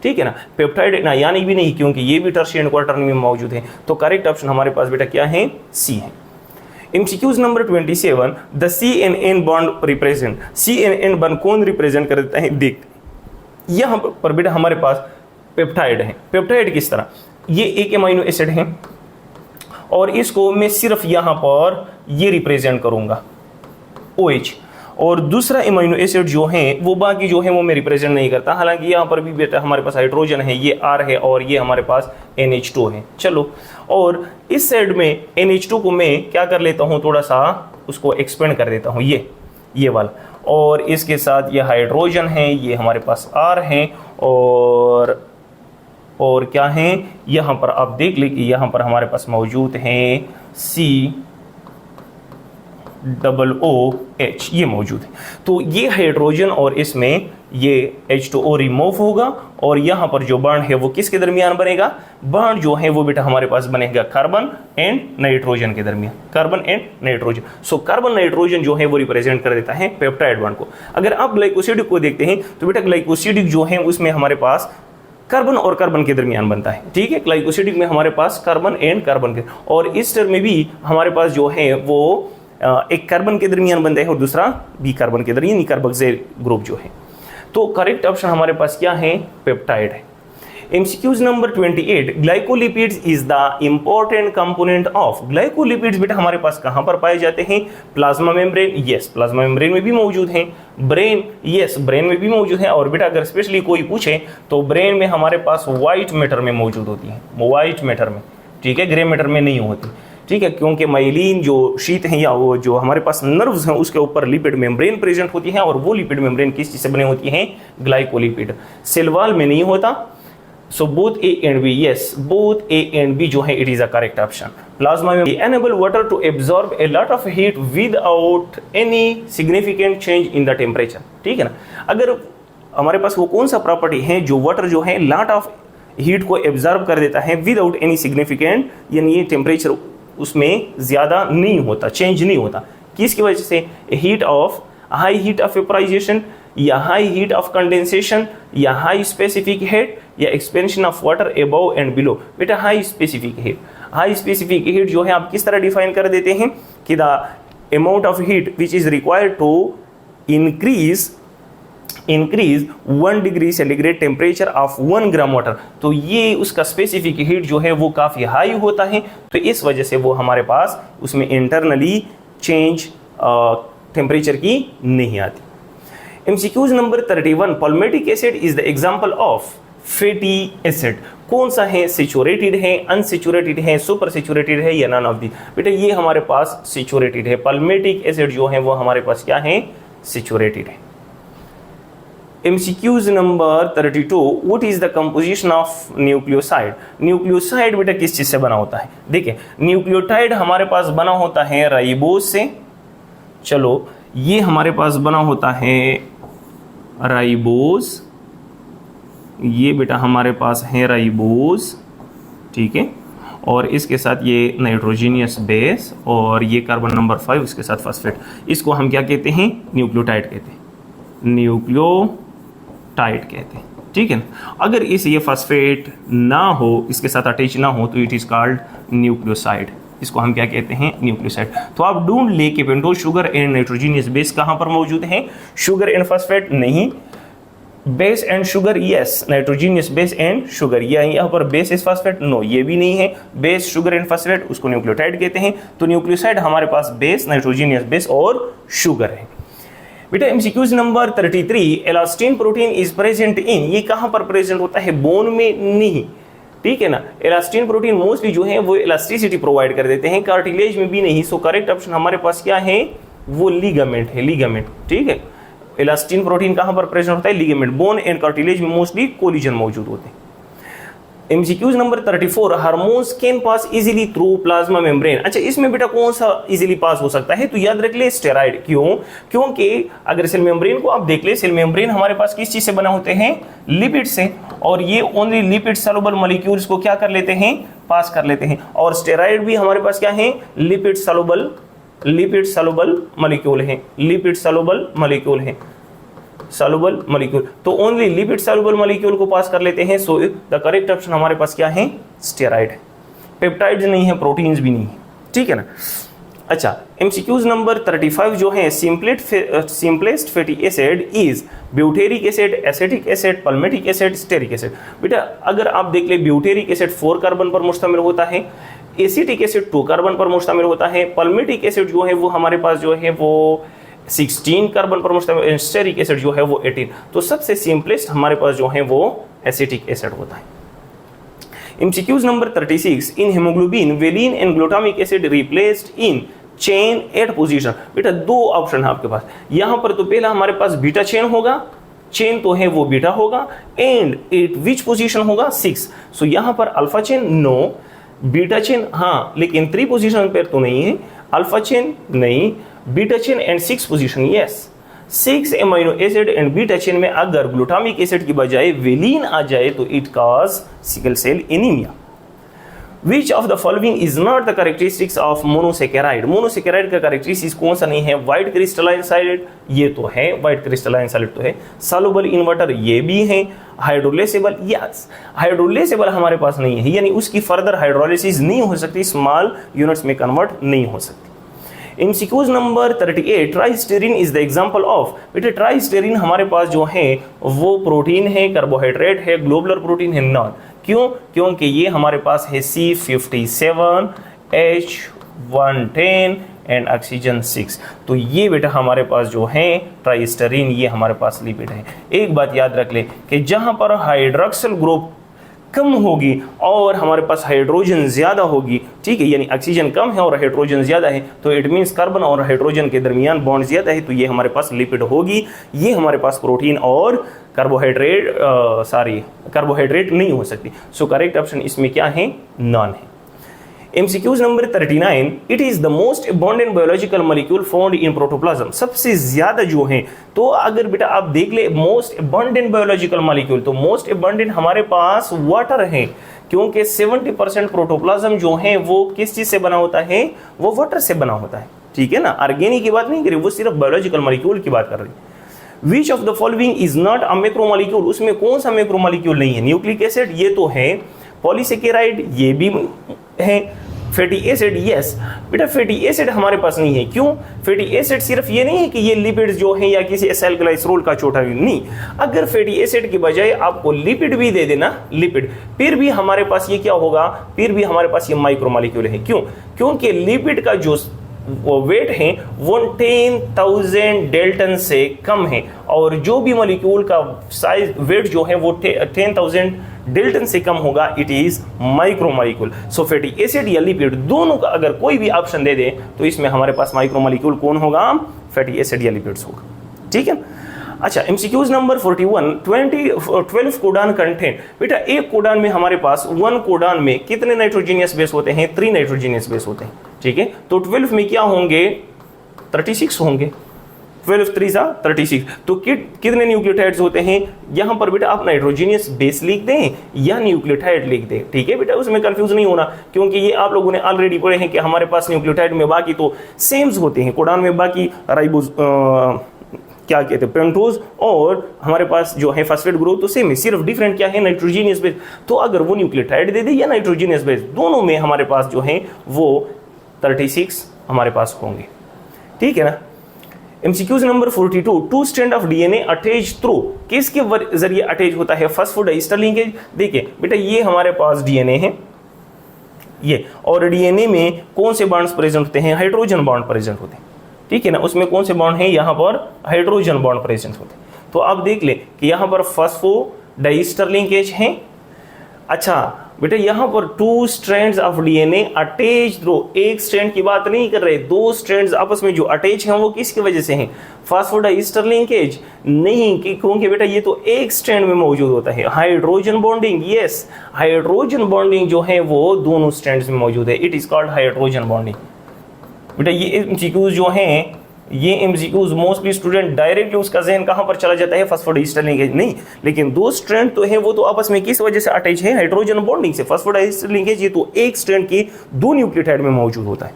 ठीक है ना। पेप्टाइड ना यानी भी नहीं, क्योंकि ये भी टर्शियरी एंड क्वार्टरनरी में मौजूद है, तो करेक्ट ऑप्शन हमारे पास बेटा क्या है, सी है। MCQs number 27, the CNN bond represent, CNN bond कौन रिप्रेजेंट कर देता है, देख यहाँ पर बेटा हमारे पास पेप्टाइड है। पेप्टाइड किस तरह, ये एक एमाइनो एसिड है और इसको मैं सिर्फ यहाँ पर ये रिप्रेजेंट करूंगा OH, और दूसरा एमाइनो एसिड जो है वो बाकी जो है वो मैं रिप्रेजेंट नहीं करता। हालांकि यहाँ पर भी बेटा हमारे पास हाइड्रोजन है, ये R है, और ये हमारे पास NH2 है। चलो, और इस साइड में NH2 को मैं क्या कर लेता हूँ, थोड़ा सा उसको एक्सपेंड कर देता हूँ, ये वाला, और इसके साथ ये हाइड्रोजन है, ये हमारे पास R है, और क्या है यहाँ पर आप देख ले कि यहाँ पर हमारे पास मौजूद है COOH, ये मौजूद है। तो ये हाइड्रोजन और इसमें ये H2O रिमूव होगा, और यहाँ पर जो बॉन्ड है वो किसके दरमियान बनेगा, बॉन्ड जो है वो बेटा हमारे पास बनेगा कार्बन एंड नाइट्रोजन के दरमियान, carbon and nitrogen. So carbon nitrogen जो है वो रिप्रेजेंट कर देता है पेप्टाइड बॉन्ड को। अगर आप ग्लाइकोसिडिक को देखते हैं तो बेटा ग्लाइकोसिडिक जो है उसमें हमारे पास कार्बन और कार्बन के दरमियान बनता है, ठीक है। ग्लाइकोसिडिक में हमारे पास कार्बन एंड कार्बन के, और इस टर्म में भी हमारे पास जो है वो एक कार्बन के दरमियान बनता है और दूसरा भी कार्बन के दरमियान, कार्बोक्सिल ग्रुप जो है। तो करेक्ट ऑप्शन हमारे पास क्या है, पेप्टाइड है। MCQs number 28, glycolipids is the important component of. Glycolipids बेटा हमारे पास कहां पर पाए जाते हैं? Plasma membrane, yes plasma membrane में भी मौजूद हैं। ब्रेन, यस ब्रेन में भी मौजूद है। और बेटा अगर स्पेशली कोई पूछे तो ब्रेन में हमारे पास व्हाइट मैटर में मौजूद होती है, व्हाइट मैटर में, ठीक है, ग्रे मैटर में नहीं होती, ठीक है, क्योंकि माइलिन जो शीट है या वो जो हमारे पास नर्व्स हैं उसके ऊपर लिपिड मेम्ब्रेन प्रेजेंट होती है, और वो लिपिड मेम्ब्रेन किस चीज से बने होती हैं? ग्लाइकोलिपिड। सेल वॉल में नहीं होता। So both A and B, yes both A and B जो है it is a correct option. Plasma में enable water to absorb a lot of heat without any significant change in the temperature, ठीक है ना। अगर हमारे पास वो कौन सा प्रॉपर्टी है जो वाटर जो है लॉट ऑफ हीट को एब्जॉर्ब कर देता है विदाउट एनी सिग्निफिकेंट, यानी ये टेम्परेचर उसमें ज्यादा नहीं होता, चेंज नहीं होता, किसकी वजह से? Heat of, high heat of vaporisation, या हाई हीट ऑफ कंडेंसेशन, या हाई स्पेसिफिक हीट, या expansion of water above and below. बेटा high specific heat, high specific heat जो है आप किस तरह डिफाइन कर देते हैं कि the amount of heat which is required to increase 1 degree centigrade temperature of 1 gram water. तो ये उसका स्पेसिफिक हीट जो है वो काफ़ी हाई होता है, तो इस वजह से वो हमारे पास उसमें इंटरनली चेंज टेम्परेचर की नहीं आती। MCQs number 31, palmitic acid is the example of fatty acid. कौन सा है? सेचुरेटेड है, अनसेचुरेटेड है, सुपर सेचुरेटेड है, या नन ऑफ दी। बेटा ये हमारे पास सेचुरेटेड है। पॉल्मेटिक एसिड जो है वो हमारे पास क्या है? सेचुरेटेड है। MCQs number 32, what is the composition of nucleoside. Nucleoside बेटा किस चीज से बना होता है? देखिए न्यूक्लियोटाइड हमारे पास बना होता है राइबोज से। चलो ये हमारे पास बना होता है राइबोज, ये बेटा हमारे पास है राइबोज, ठीक है, और इसके साथ ये नाइट्रोजीनियस बेस, और ये कार्बन नंबर 5 इसके साथ फॉस्फेट। इसको हम क्या कहते हैं? न्यूक्लियोटाइड कहते हैं, न्यूक्लियोटाइड कहते हैं, ठीक है ना। अगर इस ये फॉस्फेट ना हो, इसके साथ अटैच ना हो, तो इट इज कॉल्ड न्यूक्लियोसाइड। इसको हम क्या कहते हैं? न्यूक्लियोसाइड। तो आप ढूंढ ले कि pentose sugar and nitrogenous base कहां पर मौजूद है? शुगर एंड फॉस्फेट नहीं, base and sugar yes, nitrogenous base and sugar, या यहाँ पर बेस इज फॉस्फेट नो, ये भी नहीं है। बेस शुगर एंड फॉस्फेट उसको न्यूक्लियोटाइड कहते हैं। तो न्यूक्लियोसाइड हमारे पास बेस, नाइट्रोजीनियस बेस और शुगर है। बेटा MCQs number 33, elastin protein is present in, ये कहां पर प्रेजेंट होता है? बोन में नहीं, ठीक है ना। एलास्टिन प्रोटीन मोस्टली जो है वो इलास्टिसिटी प्रोवाइड कर देते हैं, कार्टिलेज में भी नहीं। सो करेक्ट ऑप्शन हमारे पास क्या है? वो लिगामेंट है, लिगामेंट, ठीक है। इलास्टिन प्रोटीन कहां पर प्रेजेंट होता है? लिगामेंट। बोन एंड कार्टिलेज में मोस्टली कोलिजन मौजूद होते हैं। MCQs number 34, hormones can pass easily through plasma membrane. अच्छा इसमें बेटा कौन सा इजीली पास हो सकता है? तो याद रख ले स्टेरॉइड। क्यों? क्योंकि अगर सेल मेम्ब्रेन को आप देख ले, सेल मेम्ब्रेन हमारे पास किस चीज से बना होते हैं? लिपिड से, और ये ओनली लिपिड सॉल्युबल मॉलिक्यूल्स को क्या कर लेते हैं? पास कर लेते हैं। और स्टेरॉइड भी हमारे पास क्या है? लिपिड सॉल्युबल मॉलिक्यूल है, लिपिड सॉल्युबल मॉलिक्यूल है, सॉल्युबल मॉलिक्यूल। तो ओनली लिपिड सॉल्युबल मॉलिक्यूल को पास कर लेते हैं। सो द करेक्ट ऑप्शन हमारे पास क्या है? स्टेरॉइड है। पेप्टाइड्स नहीं है, प्रोटीन्स भी नहीं है, ठीक है ना। अच्छा MCQs नंबर 35 जो है, simplest fatty acid is butyric acid, acetic acid, palmitic acid, stearic acid. बेटा अगर आप देख ले, ब्यूटेरिक एसिड 4 कार्बन पर मुश्तमिल होता है, एसिटिक एसिड 2 कार्बन पर मुश्तमिल होता है, पल्मेटिक एसिड जो है वो हमारे पास जो है वो 16 कार्बन पर मुश्तमिल, स्टेरिक एसिड जो है वो 18। तो सबसे सिंपलेस्ट हमारे पास जो है वो एसिटिक एसिड होता है। MCQs number 36, in haemoglobin valine and glutamic acid replaced in chain at position. बेटा 2 ऑप्शन है आपके पास यहां पर। तो पहला हमारे पास बीटा चेन होगा, चेन तो है वो बीटा होगा, एंड एट विच पोजीशन होगा? 6। सो यहां पर alpha chain no, beta chain हाँ, लेकिन 3 पोजीशन पर तो नहीं है, अल्फा चेन नहीं, beta chain and 6 position yes. 6 amino acid and beta chain में अगर ग्लूटामिक एसिड की बजाय वेलिन आ जाए तो it cause sickle cell anaemia. Which of the following is not the characteristics of monosaccharide? Monosaccharide का characteristics कौन सा नहीं है? व्हाइट क्रिस्टलाइन सॉलिड, ये तो है, व्हाइट क्रिस्टलाइन सॉलिड तो है। सॉल्युबल इन वाटर, ये भी है। हाइड्रोलेसेबल, यस, हाइड्रोलेसेबल हमारे पास नहीं है, यानी उसकी फर्दर हाइड्रोलिसिस नहीं हो सकती, स्मॉल यूनिट्स में कन्वर्ट नहीं हो सकती। MCQs number 38, tristearin is the example of. बेटा ट्राइस्टेरिन हमारे पास जो है वो प्रोटीन है, कार्बोहाइड्रेट है, ग्लोबुलर प्रोटीन है नॉन। क्यों? क्योंकि ये हमारे पास है C57, H110 एंड ऑक्सीजन 6। तो ये बेटा हमारे पास जो है ट्राइस्टेरिन, ये हमारे पास लिपिड है। एक बात याद रख ले कि जहां पर हाइड्रोक्सिल ग्रुप कम होगी और हमारे पास हाइड्रोजन ज्यादा होगी, ठीक है, यानी ऑक्सीजन कम है और हाइड्रोजन ज्यादा है, तो इट मींस कार्बन और हाइड्रोजन के दरमियान बॉन्ड ज्यादा है, तो ये हमारे पास लिपिड होगी। ये हमारे पास प्रोटीन और कार्बोहाइड्रेट नहीं हो सकती। सो करेक्ट ऑप्शन इसमें क्या है? नॉन है। MCQs number 39, it is the most abundant biological molecule found in protoplasm. सबसे ज्यादा जो है, तो अगर बेटा आप देख ले मोस्ट अबंडेंट बायोलॉजिकल मॉलिक्यूल, तो मोस्ट अबंडेंट हमारे पास वाटर है, क्योंकि 70% प्रोटोप्लाज्म जो है वो किस चीज से बना होता है? वो वाटर से बना होता है, ठीक है ना। ऑर्गेनिक की बात नहीं करी, वो सिर्फ बायोलॉजिकल मॉलिक्यूल की बात कर रही है। Which of the following is not a macromolecule, उसमें कौन सा मैक्रोमॉलिक्यूल नहीं है? न्यूक्लिक एसिड ये तो है, पॉलीसेकेराइड ये भी है, फैटी एसिड यस। बेटा फैटी एसिड हमारे पास नहीं है। क्यों? फैटी एसिड सिर्फ ये नहीं है कि ये लिपिड्स जो है या किसी एसाइल ग्लाइसरोल का छोटा नहीं, अगर फैटी एसिड की बजाय आपको लिपिड भी दे देना, लिपिड, फिर भी हमारे पास ये क्या होगा? फिर भी हमारे पास ये माइक्रोमॉलिक्यूल है। क्यों? क्योंकि लिपिड का जो वो वेट है वो 10,000 डेल्टन से कम है, और जो भी मॉलिक्यूल का साइज वेट जो है वो 10,000 डेल्टन से कम होगा, it is micromolecule. So fatty acid या लिपिड दोनों का अगर कोई भी ऑप्शन दे दे तो इसमें हमारे पास माइक्रोमॉलिक्यूल कौन होगा? फैटी एसिड या लिपिड्स होगा, ठीक है। अच्छा, एमसीक्यूज नंबर 41, 12 कोडान कंटेंट। बेटा एक कोडान में हमारे पास 1 कोडान में कितने नाइट्रोजीनियस बेस होते हैं? 3 नाइट्रोजीनियस बेस होते हैं, ठीक है। तो 12 में क्या होंगे? 36 होंगे। 12 3 36। तो कितने न्यूक्लियोटाइड्स होते हैं? यहां पर बेटा आप नाइट्रोजीनियस बेस लिख दें या न्यूक्लियोटाइड लिख दें, ठीक है बेटा, उसमें कंफ्यूज नहीं होना, क्योंकि ये आप लोगों ने ऑलरेडी पढ़े हैं कि हमारे पास न्यूक्लियोटाइड में बाकी तो सेम्स होते हैं, कोडान में बाकी राइबोज क्या कहते हैं, पेंटोज, और हमारे पास जो है फॉस्फेट ग्रुप तो सेम है, सिर्फ डिफरेंट क्या है? Nitrogenous base. तो अगर वो न्यूक्लियोटाइड दे दे या नाइट्रोजीनियस बेस, दोनों में हमारे पास जो है वो 36 हमारे पास होंगे, ठीक है ना। MCQs number 42, 2 strand of DNA attach through, किसके जरिए अटैच होता है? Phosphodiester linkage. देखिए बेटा ये हमारे पास डीएनए है ये, और डीएनए में कौन से बॉन्ड्स प्रेजेंट होते हैं? हाइड्रोजन बॉन्ड प्रेजेंट होते हैं, ठीक है ना। उसमें कौन से बॉन्ड हैं? यहाँ पर हाइड्रोजन बॉन्ड प्रेजेंट होते हैं। तो आप देख ले कि यहाँ पर फॉस्फोडाइस्टर लिंकेज है। अच्छा बेटा यहाँ पर 2 strands of DNA attach through, एक स्ट्रैंड की बात नहीं कर रहे, 2 स्ट्रैंड्स आपस में जो अटैच हैं वो किसकी वजह से हैं? फॉस्फोडाइस्टर लिंकेज नहीं, क्योंकि बेटा ये तो एक स्ट्रैंड में मौजूद होता है। Hydrogen bonding, yes, hydrogen bonding जो है वो दोनों स्ट्रैंड्स में मौजूद है, it is called hydrogen bonding. बेटा ये एमसीक्यूज जो हैं, ये एमसीक्यूज मोस्टली स्टूडेंट डायरेक्टली उसका जहन कहां पर चला जाता है? फॉस्फोडाइस्टर लिंकेज नहीं, लेकिन 2 स्ट्रैंड तो है वो तो आपस में किस वजह से अटैच है? हाइड्रोजन बॉन्डिंग से। फॉस्फोडाइस्टर लिंकेज ये तो एक स्ट्रैंड की 2 न्यूक्लियोटाइड में मौजूद होता है।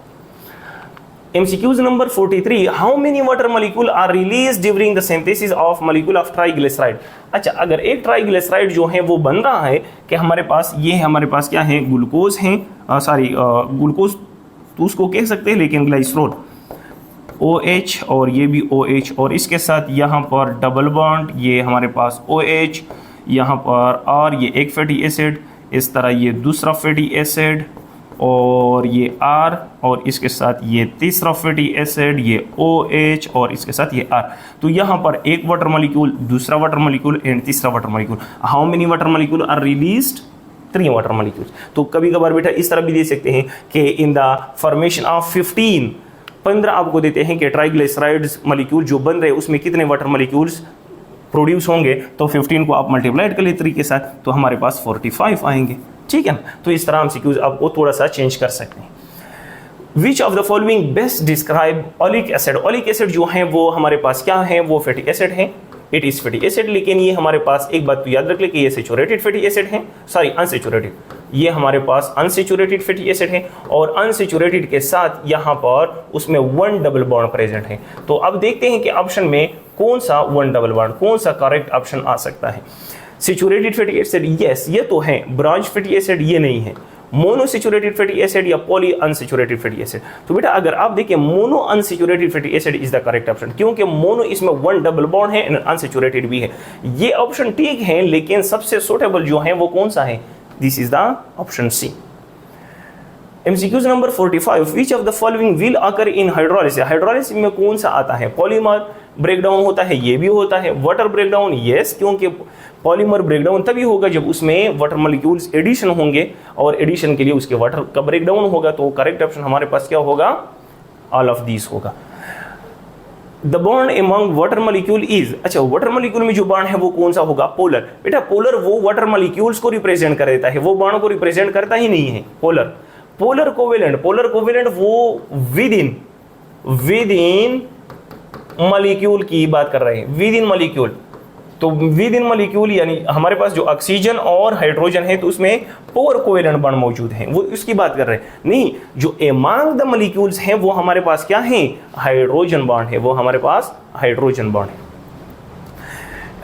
MCQs number 43, how many water molecule are release during the synthesis of molecule of triglyceride. अच्छा, अगर एक ट्राइग्लिसराइड जो है वो बन रहा है कि हमारे पास ये है, हमारे पास क्या है? ग्लूकोज है, ग्लूकोज तो उसको कह सकते हैं, लेकिन ग्लाइसरोल OH और ये भी OH, और इसके साथ यहाँ पर डबल बॉन्ड, ये हमारे पास OH, यहाँ पर और ये एक फैटी एसिड, इस तरह ये दूसरा फैटी एसिड, और ये R, और इसके साथ ये तीसरा फैटी एसिड, ये OH, और इसके साथ ये R। तो यहाँ पर एक वाटर मॉलिक्यूल, दूसरा वाटर मॉलिक्यूल एंड तीसरा water molecule. How many water molecule are released? 3 water molecules. तो कभी कभार बेटा इस तरह भी दे सकते हैं कि इन द फॉर्मेशन ऑफ 15 आपको देते हैं कि ट्राइग्लिसराइड्स मॉलिक्यूल जो बन रहे हैं उसमें कितने वाटर मॉलिक्यूल्स प्रोड्यूस होंगे, तो 15 को आप मल्टीप्लाइड कर ले 3 के साथ, तो हमारे पास 45 आएंगे, ठीक है ना। तो इस तरह हम एमसीक्यूज आपको थोड़ा सा चेंज कर सकते हैं। विच of the following best describe oleic acid. Oleic acid जो है वो हमारे पास क्या है? वो फैटी एसिड है, इट इज फैटी एसिड, लेकिन ये हमारे पास एक बात तो याद रख ले कि ये सैचुरेटेड फैटी एसिड है, सॉरी अनसैचुरेटेड, ये हमारे पास अनसैचुरेटेड फैटी एसिड है, और अनसैचुरेटेड के साथ यहाँ पर उसमें 1 डबल बॉन्ड प्रेजेंट है। तो अब देखते हैं कि ऑप्शन में कौन सा 1 डबल बॉन्ड, कौन सा करेक्ट ऑप्शन आ सकता है। सैचुरेटेड फैटी एसिड यस ये तो है, ब्रॉन्ज फैटी एसिड ये नहीं है, मोनोसैचुरेटेड फैटी एसिड या पॉली अनसैचुरेटेड फैटी एसिड। तो बेटा अगर आप देखिए mono unsaturated fatty acid is the correct option, क्योंकि मोनो इसमें 1 डबल बॉन्ड है एंड अनसैचुरेटेड भी है। ये ऑप्शन ठीक है, लेकिन सबसे सुटेबल जो है वो कौन सा है? This is the option C. MCQs number 45, which of the following will occur in hydrolysis? Hydrolysis में कौन सा आता है? पॉलीमर ब्रेकडाउन होता है, ये भी होता है। वाटर ब्रेकडाउन, यस, क्योंकि पॉलीमर ब्रेकडाउन तभी होगा जब उसमें वाटर मॉलिक्यूल्स एडिशन होंगे, और एडिशन के लिए उसके वाटर का ब्रेकडाउन होगा। तो करेक्ट ऑप्शन हमारे पास क्या होगा? ऑल ऑफ दीज होगा। The bond among water molecule is, अच्छा वाटर मॉलिक्यूल में जो बॉन्ड है वो कौन सा होगा? पोलर। बेटा पोलर वो वाटर मॉलिक्यूल्स को रिप्रेजेंट कर देता है, वो बॉन्ड को रिप्रेजेंट करता ही नहीं है। पोलर कोवेलेंट वो विद इन मॉलिक्यूल की बात कर रहे हैं, विद इन मॉलिक्यूल। तो विद इन मॉलिक्यूल यानी हमारे पास जो ऑक्सीजन और हाइड्रोजन है तो उसमें पोलर कोवेलेंट बॉन्ड मौजूद है, वो इसकी बात कर रहे हैं। नहीं, जो एमंग द मॉलिक्यूल्स हैं वो हमारे पास क्या है? हाइड्रोजन बॉन्ड है, वो हमारे पास हाइड्रोजन बॉन्ड है।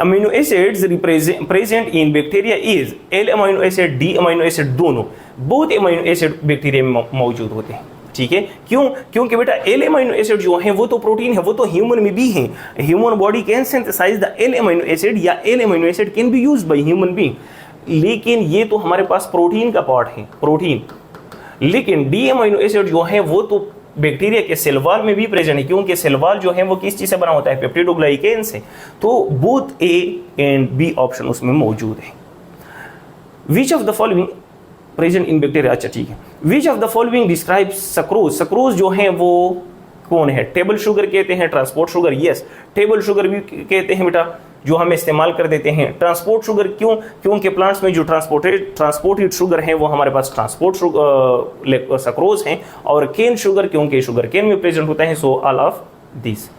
Amino acids present in bacteria is L amino acid, D amino acid, दोनों बहुत अमीनो एसिड बैक्टीरिया में मौजूद होते हैं। ठीक है, क्यों? क्योंकि बेटा एल अमीनो एसिड जो है वो तो प्रोटीन है, वो तो ह्यूमन में भी है। Human body can synthesize the L amino acid या L amino acid can be used by human being, लेकिन ये तो हमारे पास प्रोटीन का पार्ट है, प्रोटीन। लेकिन डी अमीनो एसिड जो है वो तो बैक्टीरिया के सेल वॉल में भी प्रेजेंट है, क्योंकि सेल वॉल जो है वो किस चीज से बना होता है? पेप्टिडोग्लाइकेन से। तो both A and B option उसमें मौजूद है। Which of the following present in bacteria, अच्छा ठीक है। Which of the following describe sucrose? Sucrose जो है वो कौन है? टेबल शुगर कहते हैं, transport sugar, yes table sugar भी कहते हैं बेटा, जो हम इस्तेमाल कर देते हैं। ट्रांसपोर्ट शुगर क्यों? क्योंकि प्लांट्स में जो ट्रांसपोर्टेड शुगर है वो हमारे पास ट्रांसपोर्ट सक्रोज हैं, और केन शुगर क्योंकि शुगर केन में प्रेजेंट होता है। So all of this.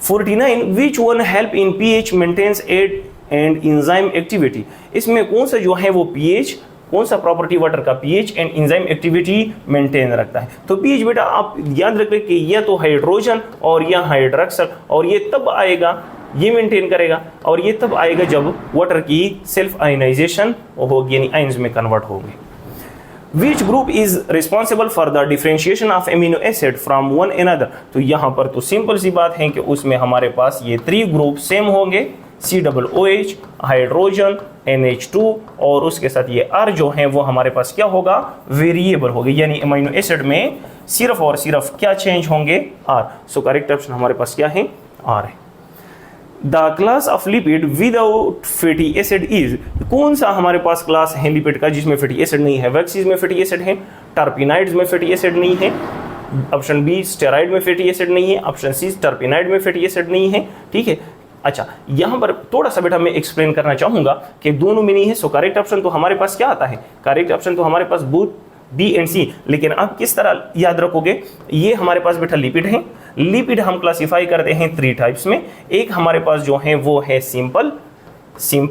49, which one help in pH maintenance aid and enzyme activity? इसमें कौन सा जो है वो पीएच, कौन सा प्रॉपर्टी वाटर का? PH and enzyme activity maintain रखता है। तो पीएच बेटा आप याद रखें कि यह तो हाइड्रोजन और यह हाइड्रोक्सल, और ये तब आएगा, ये मेंटेन करेगा, और ये तब आएगा जब वाटर की सेल्फ आयनाइजेशन होगी, यानी आयंस में कन्वर्ट होंगे। Which group is responsible for the differentiation of amino acid from one another? तो यहाँ पर तो सिंपल सी बात है कि उसमें हमारे पास ये 3 ग्रुप सेम होंगे, COOH, हाइड्रोजन, NH2, और उसके साथ ये R जो है वो हमारे पास क्या होगा? वेरिएबल होगा, यानी अमीनो एसिड में सिर्फ और सिर्फ क्या चेंज होंगे? R। सो करेक्ट ऑप्शन हमारे पास क्या है? R है। The class of lipid without fatty acid is, कौन सा हमारे पास क्लास है लिपिड का जिसमें फैटी एसिड नहीं है? वैक्सीज में फैटी एसिड है, टर्पिनाइड्स में फैटी एसिड नहीं है, ऑप्शन बी स्टेरॉइड में फैटी एसिड नहीं है, ऑप्शन सी टर्पिनाइड में फैटी एसिड नहीं है। ठीक है, अच्छा यहाँ पर थोड़ा सा बेटा मैं एक्सप्लेन करना चाहूंगा कि दोनों में नहीं है। सो करेक्ट ऑप्शन तो हमारे पास क्या आता है? करेक्ट ऑप्शन तो हमारे पास बोथ बी एंड सी। लेकिन आप किस तरह याद रखोगे? ये हमारे पास बेटा लिपिड है। लिपिड हम क्लासिफाई करते हैं 3 टाइप्स में। एक हमारे पास जो है वो है सिंपल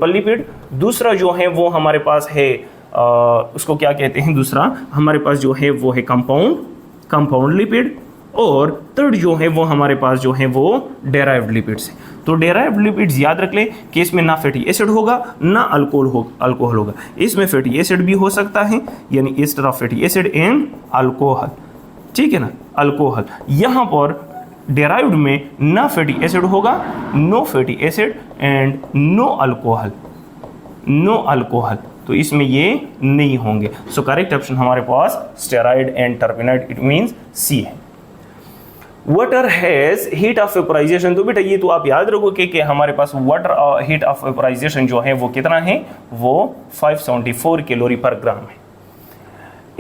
लिपिड, दूसरा जो है वो हमारे पास है उसको क्या कहते हैं, दूसरा हमारे पास जो है वो है कंपाउंड लिपिड, और थर्ड जो है वो हमारे पास जो है वो डेराइव्ड लिपिड्स है। तो डेराइव्ड लिपिड्स याद रख लें कि इसमें ना फैटी एसिड होगा ना अल्कोहल होगा। इसमें फैटी एसिड भी हो सकता है, यानी ester of fatty acid and alcohol, ठीक है ना, अल्कोहल। यहाँ पर डेराइव्ड में ना फैटी एसिड होगा, no fatty acid and no alcohol, तो इसमें ये नहीं होंगे। सो करेक्ट ऑप्शन हमारे पास steroid and terpenoid, it means C है। Water has heat of vaporization, तो बेटा ये तो आप याद रखोगे कि हमारे पास वाटर हीट ऑफ वेपोराइजेशन जो है वो कितना है? वो 574 कैलोरी पर ग्राम है।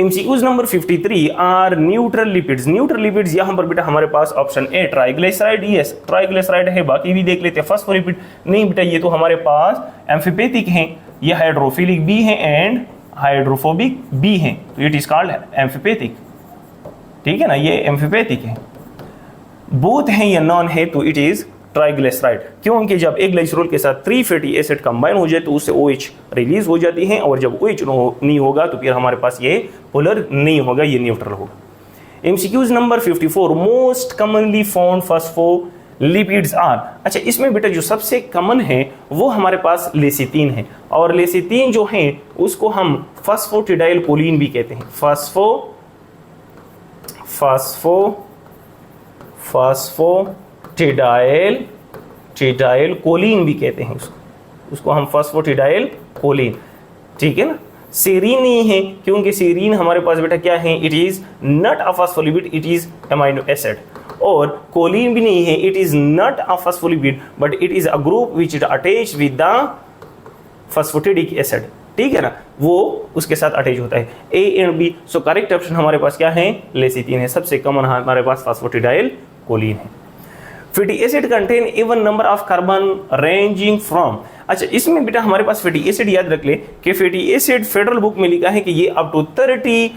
MCQs number 53 are neutral lipids. Neutral lipids यहाँ पर बेटा हमारे पास option A triglyceride, yes triglyceride है, बाकी भी देख लेते हैं। फॉस्फोलिपिड नहीं बेटा, ये तो हमारे पास एम्फिपेथिक हैं, ये हाइड्रोफिलिक भी है एंड हाइड्रोफोबिक भी है, तो इट इज कॉल्ड एम्फिपेथिक, ठीक है ना, ये एम्फिपेथिक है। बोथ हैं या नॉन है तो इट इज ट्राइग्लिसराइड, क्योंकि जब एक ग्लाइसरॉल के साथ 3 फैटी एसिड कंबाइन हो जाए तो उससे OH रिलीज हो जाती है, और जब OH नहीं होगा तो फिर हमारे पास ये पोलर नहीं होगा, ये न्यूट्रल होगा। MCQs number 54 most commonly found lipids are. अच्छा, इसमें बेटा जो सबसे कॉमन है वो हमारे पास लेसिथिन है, और लेसिथिन जो है उसको हम फॉस्फोटिडाइल कोलिन भी कहते हैं। फॉस्फोटिडाइल कोलिन भी कहते हैं उसको हम फॉस्फोटिडाइल कोलिन, ठीक है ना। सेरीन नहीं है, क्योंकि सेरीन हमारे पास बेटा क्या है, it is not a phospholipid, it is amino acid. और कोलिन भी नहीं है, it is not a phospholipid but it is a group which is attach with the phosphatidic acid, ठीक है ना, वो उसके साथ अटैच होता है। A and B, so correct option हमारे पास क्या है, लेसिथिन है। सबसे कॉमन हमारे पास फॉस्फोटिडाइल कोलिन है। Fatty acid contain even number of carbon ranging from. अच्छा, इसमें बेटा हमारे पास फैटी एसिड याद रख ले कि फैटी एसिड फेडरल बुक में लिखा है कि ये अप टू 30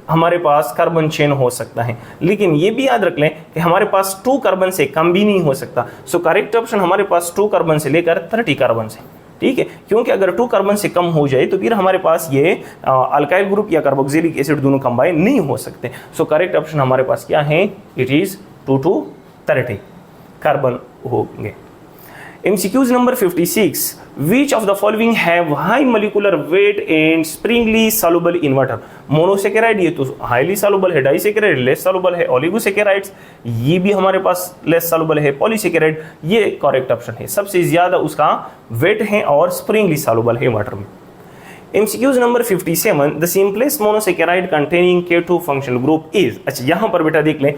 हमारे पास कार्बन चेन हो सकता है, लेकिन ये भी याद रख लें कि हमारे पास 2 कार्बन से कम भी नहीं हो सकता। सो करेक्ट ऑप्शन हमारे पास 2 कार्बन से लेकर 30 कार्बन से, ठीक है, क्योंकि अगर 2 कार्बन से कम हो जाए तो फिर हमारे पास ये अल्काइल ग्रुप या कार्बोक्सिलिक एसिड दोनों कंबाइन नहीं हो सकते। सो करेक्ट ऑप्शन हमारे पास क्या है, इट इज 2 to 30 कार्बन होंगे। MCQs number 56, which of the following have high molecular weight and springly soluble in water? Monosaccharide ये तो हाईली सॉल्युबल है, डाइसेकेराइड लेस सॉल्युबल है, ओलिगोसेकेराइड्स ये भी हमारे पास लेस सॉल्युबल है, पॉलीसेकेराइड ये करेक्ट ऑप्शन है, सबसे ज्यादा उसका वेट है और स्प्रिंगली सॉल्युबल है वाटर में। MCQs number 57, the simplest monosaccharide containing K2 functional group is। अच्छा, यहाँ पर बेटा देख लें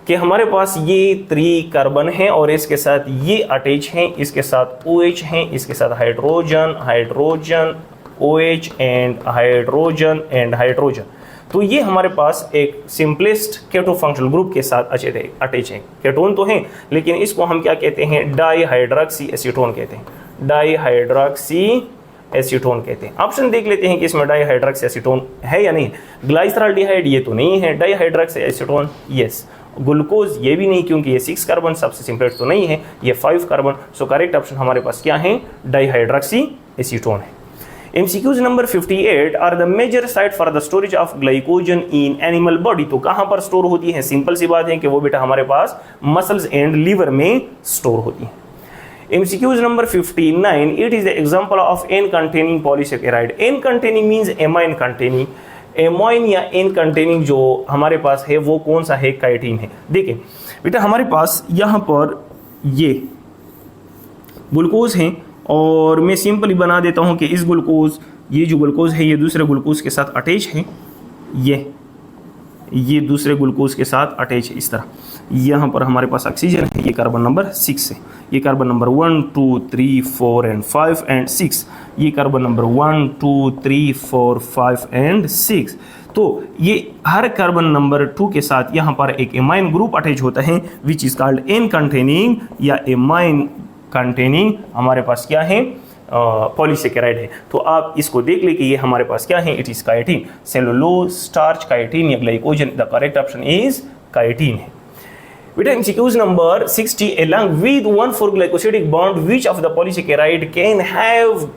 कि हमारे पास ये 3 कार्बन है और इसके साथ ये अटैच हैं, इसके साथ OH हैं, इसके साथ हाइड्रोजन OH एंड हाइड्रोजन। तो ये हमारे पास एक सिंपलेस्ट केटो फंक्शनल ग्रुप के साथ अटैच है। केटोन तो है, लेकिन इसको हम क्या कहते हैं, डाईहाइड्रॉक्सी एसीटोन कहते हैं, डाईहाइड्रॉक्सी एसीटोन कहते हैं। ऑप्शन देख लेते हैं कि इसमें डाईहाइड्रॉक्सी एसीटोन है या नहीं। ग्लाइसरॉल्डिहाइड ये तो नहीं है, डाईहाइड्रॉक्सी एसीटोन यस। ग्लूकोज ये भी नहीं, क्योंकि ये 6 कार्बन, सबसे सिंपलेट तो नहीं है, ये 5 कार्बन। सो करेक्ट ऑप्शन हमारे पास क्या है, डाईहाइड्रॉक्सी एसीटोन है। MCQs number 58 are the major site for the storage of glycogen in animal body. तो कहां पर स्टोर होती है, सिंपल सी बात है कि वो बेटा हमारे पास मसल्स एंड लीवर में स्टोर होती है। MCQs number 59, it is the example of N containing polysaccharide. N containing means amine containing, amine या एन कंटेनिंग जो हमारे पास है वो कौन सा है, काइटिन है। देखिए बेटा हमारे पास यहाँ पर ये ग्लूकोज है और मैं सिंपली बना देता हूँ कि इस ग्लूकोज, ये जो ग्लूकोज है ये दूसरे ग्लूकोज के साथ अटैच है, ये दूसरे ग्लूकोज के साथ अटैच है इस तरह। यहाँ पर हमारे पास ऑक्सीजन है, ये कार्बन नंबर 6 है, ये कार्बन नंबर 1 2 3 4 एंड 5 एंड 6, ये कार्बन नंबर 1 2 3 4 5 एंड 6। तो ये हर कार्बन नंबर 2 के साथ यहाँ पर एक एमाइन ग्रुप अटैच होता है which is called an containing या एमाइन कंटेनिंग हमारे पास क्या है, पॉलीसेकेराइड है। तो आप इसको देख ले कि ये हमारे पास क्या है, it is chitin, cellulose starch chitin या glycogen. The correct option is chitin है। बेटा MCQs number 60, along with 1,4 glycosidic bond which of the polysaccharide can have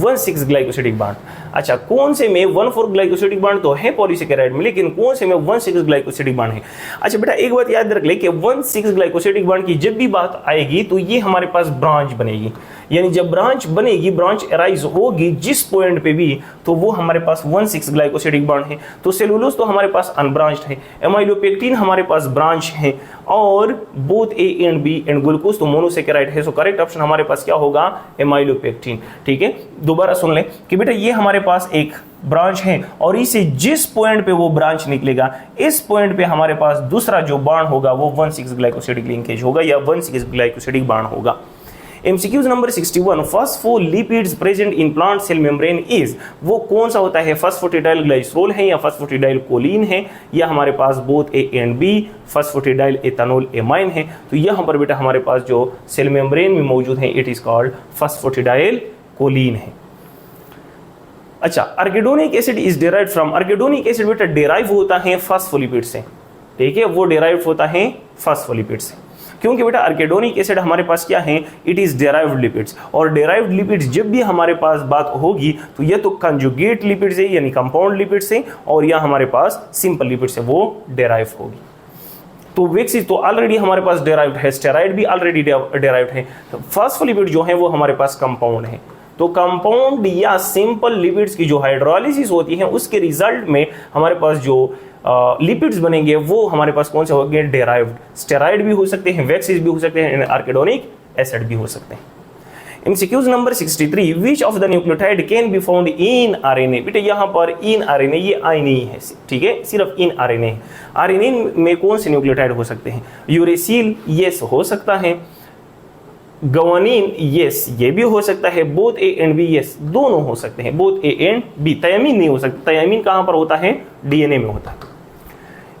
1,6 glycosidic bond. अच्छा, कौन से में 1,4 ग्लाइकोसिडिक बॉन्ड तो है पॉलीसेकेराइड में, लेकिन कौन से में 1,6 ग्लाइकोसिडिक बॉन्ड है। अच्छा बेटा एक बात याद रख ले कि 1,6 ग्लाइकोसिडिक बॉन्ड की जब भी बात आएगी तो ये हमारे पास ब्रांच बनेगी, यानी जब ब्रांच बनेगी, ब्रांच अराइज होगी जिस पॉइंट पे भी, तो वो हमारे पास 1,6 ग्लाइकोसिडिक बॉन्ड है। तो सेलुलोज तो हमारे पास अनब्रांच्ड है, एमाइलोपेक्टिन हमारे पास ब्रांच है, और both A and B and glucose तो मोनोसेकेराइड है। सो करेक्ट ऑप्शन हमारे पास क्या होगा, एमाइलोपेक्टिन। ठीक है, दोबारा सुन लें कि बेटा ये हमारे पास एक ब्रांच है और इसे जिस पॉइंट पे वो ब्रांच निकलेगा, इस पॉइंट पे हमारे पास दूसरा जो बॉन्ड होगा वो 1,6 ग्लाइकोसिडिक लिंकेज होगा या 1,6 ग्लाइकोसिडिक बॉन्ड होगा। MCQs number 61, phospholipids present in plant cell membrane is, वो कौन सा होता है, फॉस्फेटिडाइल ग्लाइसरोल है या फॉस्फेटिडाइल कोलिन है या हमारे पास both A and B phosphatidyl ethanol amine है। तो यहाँ पर बेटा हमारे पास जो सेल मेम्ब्रेन में मौजूद है it is called phosphatidyl choline है। अच्छा, arachidonic acid is derived from, arachidonic acid बेटा डिराइव होता है फॉस्फोलिपिड से। ठीक है, वो डिराइव होता है फॉस्फोलिपिड से, क्योंकि बेटा आर्किडोनिक एसिड हमारे पास क्या है, इट इज डेराइव्ड लिपिड्स, और डेराइव्ड लिपिड्स जब भी हमारे पास बात होगी तो ये तो कंजुगेट लिपिड्स है यानी कंपाउंड लिपिड्स है, और या हमारे पास सिंपल लिपिड्स है वो डेराइव होगी। तो वेक्सीज तो ऑलरेडी हमारे पास डेराइव्ड है, स्टेरॉइड भी ऑलरेडी डेराइव्ड है। फॉस्फोलिपिड जो है वो हमारे पास कंपाउंड है। तो कंपाउंड या सिंपल लिपिड्स की जो हाइड्रोलिसिस होती है उसके रिजल्ट में हमारे पास जो लिपिड्स बनेंगे वो हमारे पास कौन से होंगे, डेराइव्ड। स्टेरॉइड भी हो सकते हैं, वैक्सीज भी हो सकते हैं, आर्किडोनिक एसिड भी हो सकते हैं। MCQs number 63, which of the nucleotide can be found in RNA। बेटे यहाँ पर इन RNA ये आई नहीं है, ठीक है, सिर्फ इन RNA है। RNA में कौन से न्यूक्लियोटाइड हो सकते हैं, यूरेसिल यस हो सकता है, ग्वानिन यस ये भी हो सकता है, both A and B yes दोनों हो सकते हैं, both A and B। Thiamine नहीं हो सकता, थायमीन कहाँ पर होता है, DNA में होता है।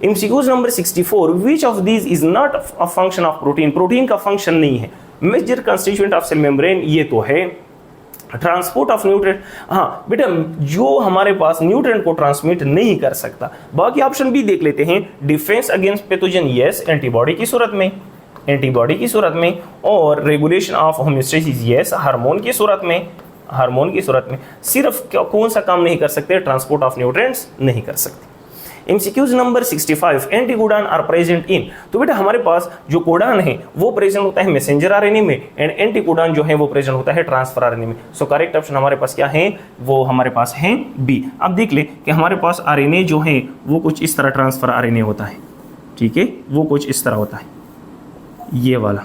MCQs number 64, which of these is not a function of protein. Protein का फंक्शन नहीं है। Major constituent of cell membrane ये तो है। ट्रांसपोर्ट ऑफ न्यूट्रिएंट, हाँ बेटा जो हमारे पास न्यूट्रिएंट को ट्रांसमिट नहीं कर सकता। बाकी ऑप्शन भी देख लेते हैं। Defence against pathogen yes, antibody की सूरत में, एंटीबॉडी की सूरत में, और regulation of homeostasis yes, hormone की सूरत में, हार्मोन की सूरत में। सिर्फ कौन सा काम नहीं कर सकते, ट्रांसपोर्ट ऑफ न्यूट्रिएंट्स नहीं कर सकते। MCQs number 65, anticodon are present in. तो बेटा हमारे पास जो कोडान है वो प्रेजेंट होता है मैसेंजर RNA में, एंड एंटीकोडॉन जो है वो प्रेजेंट होता है ट्रांसफर RNA में। सो करेक्ट ऑप्शन हमारे पास क्या है, वो हमारे पास है बी। अब देख ले कि हमारे पास RNA जो है वो कुछ इस तरह ट्रांसफर RNA होता है, ठीक है, वो कुछ इस तरह होता है, ये वाला,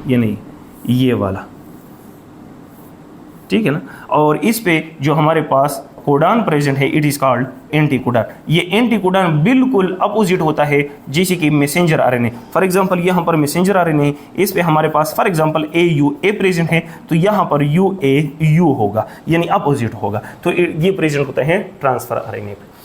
ये नहीं, ये वाला, ठीक है ना। और इस पे जो हमारे पास कोडान प्रेजेंट है, इट इज कॉल्ड एंटीकोडॉन। ये एंटीकोडॉन बिल्कुल अपोजिट होता है जैसे कि मैसेंजर RNA। फॉर एग्जांपल यहाँ पर मैसेंजर RNA, इस पे हमारे पास फॉर एग्जांपल A प्रेजेंट है, तो यहाँ पर U होगा, यानी अपोजिट होगा। तो ये प्रेजेंट होता है ट्रांसफर RNA पे।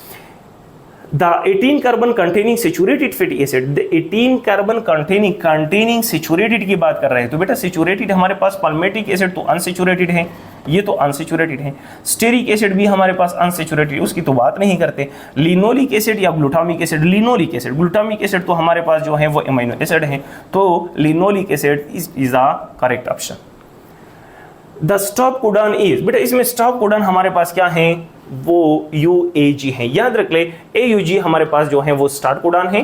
The 18 carbon containing saturated fatty acid, the 18 carbon containing saturated की बात कर रहे हैं। तो बेटा सैचुरेटेड हमारे पास पाल्मेटिक एसिड तो अनसैचुरेटेड है, ये तो अनसैचुरेटेड है। स्टेरिक एसिड भी हमारे पास अनसैचुरेटेड, उसकी तो बात नहीं करते। लिनोलिक एसिड या glutamic acid, linoleic acid, glutamic acid तो हमारे पास जो है वो एमिनो एसिड है, तो linoleic acid is the correct option. The stop codon is, बेटा इसमें स्टॉप कोडान हमारे पास क्या है, वो UAG है। याद रख ले, AUG हमारे पास जो है वो स्टार्ट कोडान है।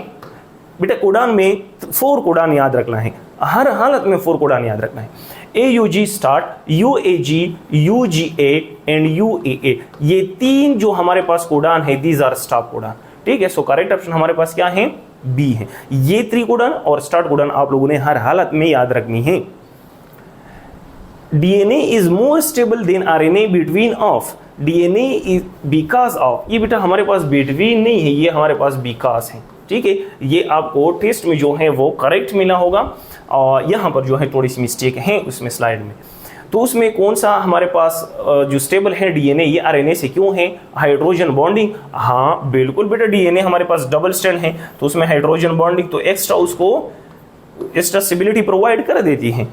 बेटा कोडान में 4 कोडान याद रखना है, हर हालत में 4 कोडान याद रखना है। AUG start, UAG, UGA and UAA, ये 3 जो हमारे पास कोडान है, दीज आर स्टॉप कोडान, ठीक है। सो करेक्ट ऑप्शन हमारे पास क्या है, बी है। ये 3 कोडान और स्टार्ट कोडान आप लोगों ने हर हालत में याद रखनी है। DNA is more stable than RNA between of, DNA is because of, ये बेटा हमारे पास between नहीं है, ये हमारे पास because है, ठीक है। ये आपको टेस्ट में जो है वो करेक्ट मिला होगा, और यहाँ पर जो है थोड़ी सी मिस्टेक है उसमें स्लाइड में। तो उसमें कौन सा हमारे पास जो स्टेबल है DNA, ये RNA से क्यों है, हाइड्रोजन बॉन्डिंग, हाँ बिल्कुल बेटा DNA हमारे पास डबल स्ट्रैंड है, तो उसमें हाइड्रोजन बॉन्डिंग तो एक्स्ट्रा उसको एक्स्ट्रा स्टेबिलिटी प्रोवाइड कर देती है।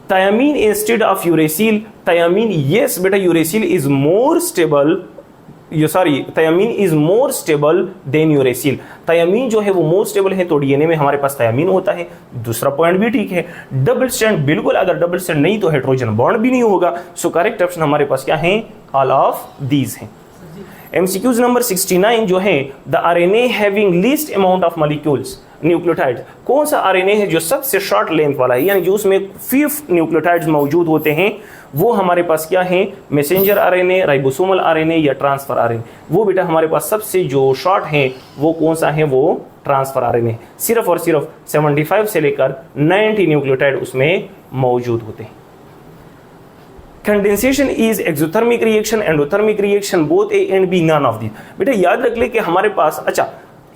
Thiamine instead of uracil, thiamine yes बेटा uracil is more stable, thiamine is more stable than uracil। thiamine जो है वो more stable है, तो DNA में हमारे पास thiamine होता है। दूसरा पॉइंट भी ठीक है। डबल स्ट्रैंड, बिल्कुल अगर डबल स्ट्रैंड नहीं तो हाइड्रोजन बॉन्ड भी नहीं होगा। सो करेक्ट ऑप्शन हमारे पास क्या है, ऑल ऑफ दीज हैं। MCQs नंबर 69 जो है, the RNA having least amount of molecules, nucleotide, कौन सा RNA है जो सबसे शॉर्ट लेंथ वाला है, यानी जो उसमें 5 न्यूक्लियोटाइड्स मौजूद होते हैं, वो हमारे पास क्या है, मैसेंजर RNA, राइबोसोमल RNA या ट्रांसफर RNA। वो बेटा हमारे पास सबसे जो शॉर्ट है वो कौन सा है, वो ट्रांसफर RNA। सिर्फ और सिर्फ 75 से लेकर 90 न्यूक्लियोटाइड उसमें मौजूद होते हैं। Condensation is exothermic reaction, endothermic reaction, both A and B, none of the. बेटा याद रख ले कि हमारे पास, अच्छा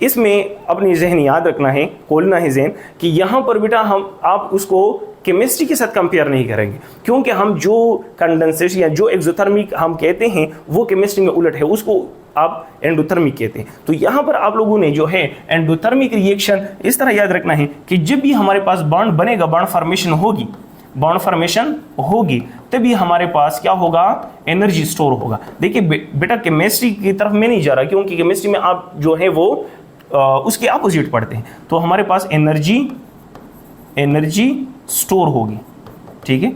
इसमें अपनी जहन याद रखना है, खोलना है जहन कि यहाँ पर बेटा आप उसको केमिस्ट्री के साथ कंपेयर नहीं करेंगे, क्योंकि हम जो कंडेंसेशन या जो एक्सोथर्मिक हम कहते हैं वो केमिस्ट्री में उलट है, उसको आप एंडोथर्मिक कहते हैं। तो यहाँ पर आप लोगों ने जो है एंडोथर्मिक रिएक्शन इस तरह याद रखना है कि जब भी हमारे पास बॉन्ड बनेगा, बॉन्ड फॉर्मेशन होगी, तभी हमारे पास क्या होगा, एनर्जी स्टोर होगा। देखिए बेटा केमिस्ट्री की तरफ में नहीं जा रहा, क्योंकि केमिस्ट्री में आप जो है वो उसके अपोजिट पढ़ते हैं। तो हमारे पास एनर्जी स्टोर होगी, ठीक है।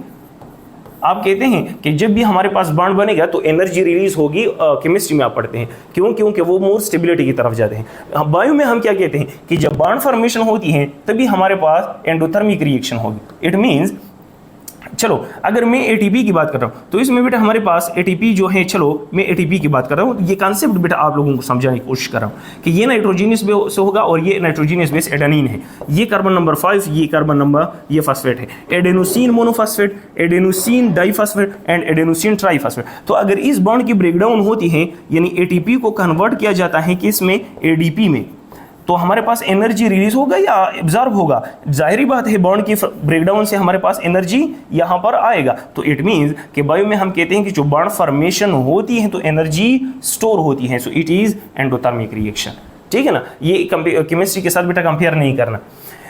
आप कहते हैं कि जब भी हमारे पास बॉन्ड बनेगा तो एनर्जी रिलीज होगी, केमिस्ट्री में आप पढ़ते हैं, क्यों? क्योंकि वो मोर स्टेबिलिटी की तरफ जाते हैं। बायो में हम क्या कहते हैं कि जब बॉन्ड फॉर्मेशन होती है तभी हमारे पास एंडोथर्मिक रिएक्शन होगी। इट मींस, चलो अगर मैं एटीपी की बात कर रहा हूं तो इसमें बेटा हमारे पास एटीपी जो है, चलो मैं एटीपी की बात कर रहा हूं, ये कॉन्सेप्ट बेटा आप लोगों को समझाने की कोशिश कर रहा हूं कि ये नाइट्रोजीनियस बेस होगा और ये नाइट्रोजीनियस बेस एडेनिन है, ये कार्बन नंबर 5, ये कार्बन नंबर, ये फॉस्फेट है, adenosine monophosphate, adenosine diphosphate and adenosine triphosphate. तो अगर इस बॉन्ड की ब्रेकडाउन होती है यानी एटीपी को कन्वर्ट किया जाता है कि इसमें एडीपी में, तो हमारे पास एनर्जी रिलीज होगा या एब्जॉर्ब होगा? जाहिर बात है बॉन्ड की ब्रेकडाउन से हमारे पास एनर्जी यहां पर आएगा। तो इट मींस कि बायो में हम कहते हैं कि जो बॉन्ड फॉर्मेशन होती है तो एनर्जी स्टोर होती है, so it is endothermic reaction. ठीक है ना, ये केमिस्ट्री के साथ बेटा कंपेयर नहीं करना।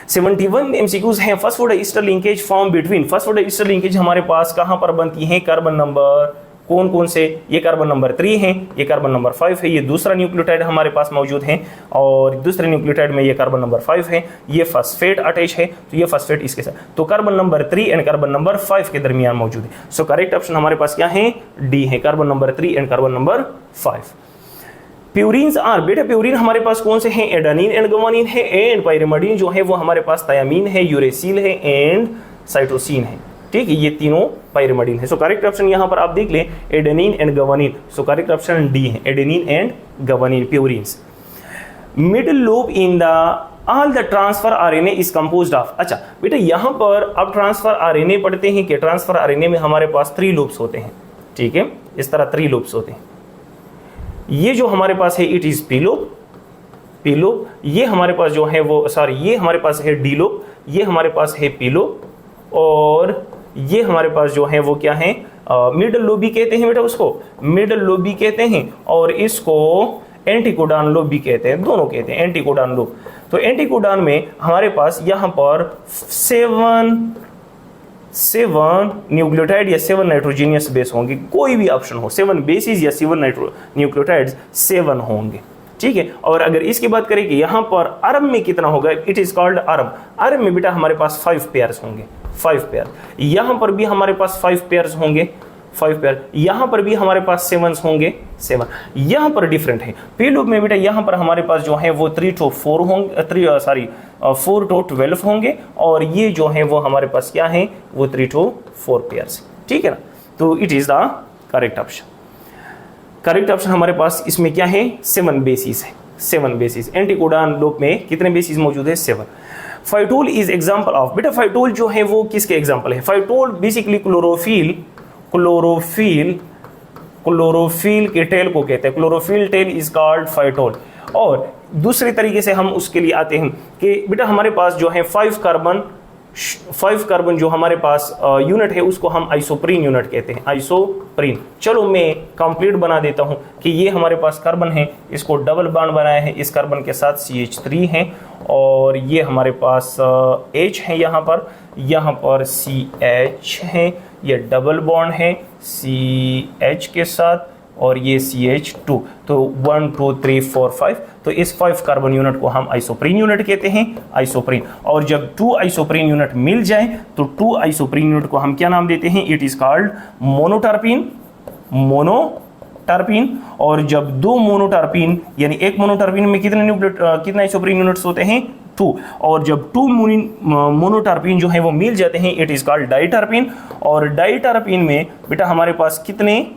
71 एमसीक्यूज हैं। Phosphodiester linkage form between, phosphodiester linkage हमारे पास कहां पर बनती है? कार्बन नंबर कौन कौन से? ये कार्बन नंबर 3 है, ये कार्बन नंबर 5 है, ये दूसरा न्यूक्लियोटाइड हमारे पास मौजूद है और दूसरे न्यूक्लियोटाइड में ये कार्बन नंबर 5 है, ये फॉस्फेट अटैच है, तो ये फॉस्फेट इसके साथ, तो carbon number 3 and carbon number 5 के दरमियान मौजूद है। सो करेक्ट ऑप्शन हमारे पास क्या है? डी है, carbon number 3 and carbon number 5। Purines are, बेटा प्यूरिन हमारे पास कौन से हैं? एडेनिन एंड गुआनिन है, एंड पायरिमिडीन जो है वो हमारे पास थायामीन है, यूरेसिल है एंड साइटोसिन है। ठीक है, ये तीनों पायरिमिडीन है। सो करेक्ट ऑप्शन यहां पर आप देख लें adenine and guanine, so correct option D है, adenine and guanine purines. Middle loop in the all the transfer RNA is composed of, अच्छा बेटा यहां पर अब ट्रांसफर आरएनए पढ़ते हैं कि ट्रांसफर आरएनए में हमारे पास 3 लूप्स होते हैं। ठीक है, इस तरह 3 लूप्स होते हैं। ये जो हमारे पास है it is P loop, P loop, ये हमारे पास जो है वो सॉरी ये हमारे पास है डी लूप, ये हमारे पास है पी लूप और ये हमारे पास जो है वो क्या है? मिडल लूप भी कहते हैं बेटा, उसको मिडल लूप भी कहते हैं और इसको एंटीकोडॉन लूप भी कहते हैं, दोनों कहते हैं एंटीकोडॉन लूप। तो एंटीकोडॉन में हमारे पास यहाँ पर 7 न्यूक्लियोटाइड या 7 नाइट्रोजीनियस बेस होंगे, कोई भी ऑप्शन हो, 7 बेसिस या 7 न्यूक्लियोटाइड्स 7 होंगे। ठीक है, और अगर इसकी बात करें कि यहाँ पर अरब में कितना होगा, इट इज कॉल्ड अरब, अरब में बेटा हमारे पास 5 पेयर्स होंगे, 5 पेयर। यहाँ पर भी हमारे पास 5 पेयर्स होंगे, 5 पेयर, यहाँ पर भी हमारे पास 7 होंगे, 7। यहाँ पर डिफरेंट है, पी लूप में बेटा यहाँ पर हमारे पास जो है वो 3 to 4 होंगे, 4 to 12 होंगे और ये जो है वो हमारे पास क्या है वो 3 to 4 पेयर्स। ठीक है ना, तो it is the correct option. Correct option हमारे पास इसमें क्या है? 7 बेसिस है, 7 बेसिस। एंटीकोडॉन लूप में कितने बेसिस मौजूद है? 7। फाइटोल इज एग्जांपल ऑफ, बेटा फाइटोल जो है वो किसके एग्जांपल है? फाइटोल बेसिकली क्लोरोफिल के टेल को कहते हैं, chlorophyll tail is called phytol. और दूसरे तरीके से हम उसके लिए आते हैं कि बेटा हमारे पास जो है 5 कार्बन जो हमारे पास यूनिट है उसको हम आइसोप्रीन यूनिट कहते हैं, आइसोप्रीन। चलो मैं कंप्लीट बना देता हूं कि ये हमारे पास कार्बन है, इसको डबल बॉन्ड बनाया है, इस कार्बन के साथ CH3 है और ये हमारे पास H है, यहाँ पर CH है, ये डबल बॉन्ड है CH के साथ और ये CH2, तो 1 2 3 4 5, तो इस 5 कार्बन यूनिट को हम आइसोप्रीन यूनिट कहते हैं, आइसोप्रीन। और जब 2 आइसोप्रीन यूनिट मिल जाए तो 2 आइसोप्रीन यूनिट को हम क्या नाम देते हैं? It is called monoterpene. और जब 2 मोनोटर्पीन यानी एक मोनोटर्पीन में कितने आइसोप्रीन यूनिट्स होते हैं? 2। और जब 2 मोनोटर्पीन जो है वो मिल जाते हैं इट इज कॉल्ड डाइटर्पीन। और डाइटर्पीन में बेटा हमारे पास कितने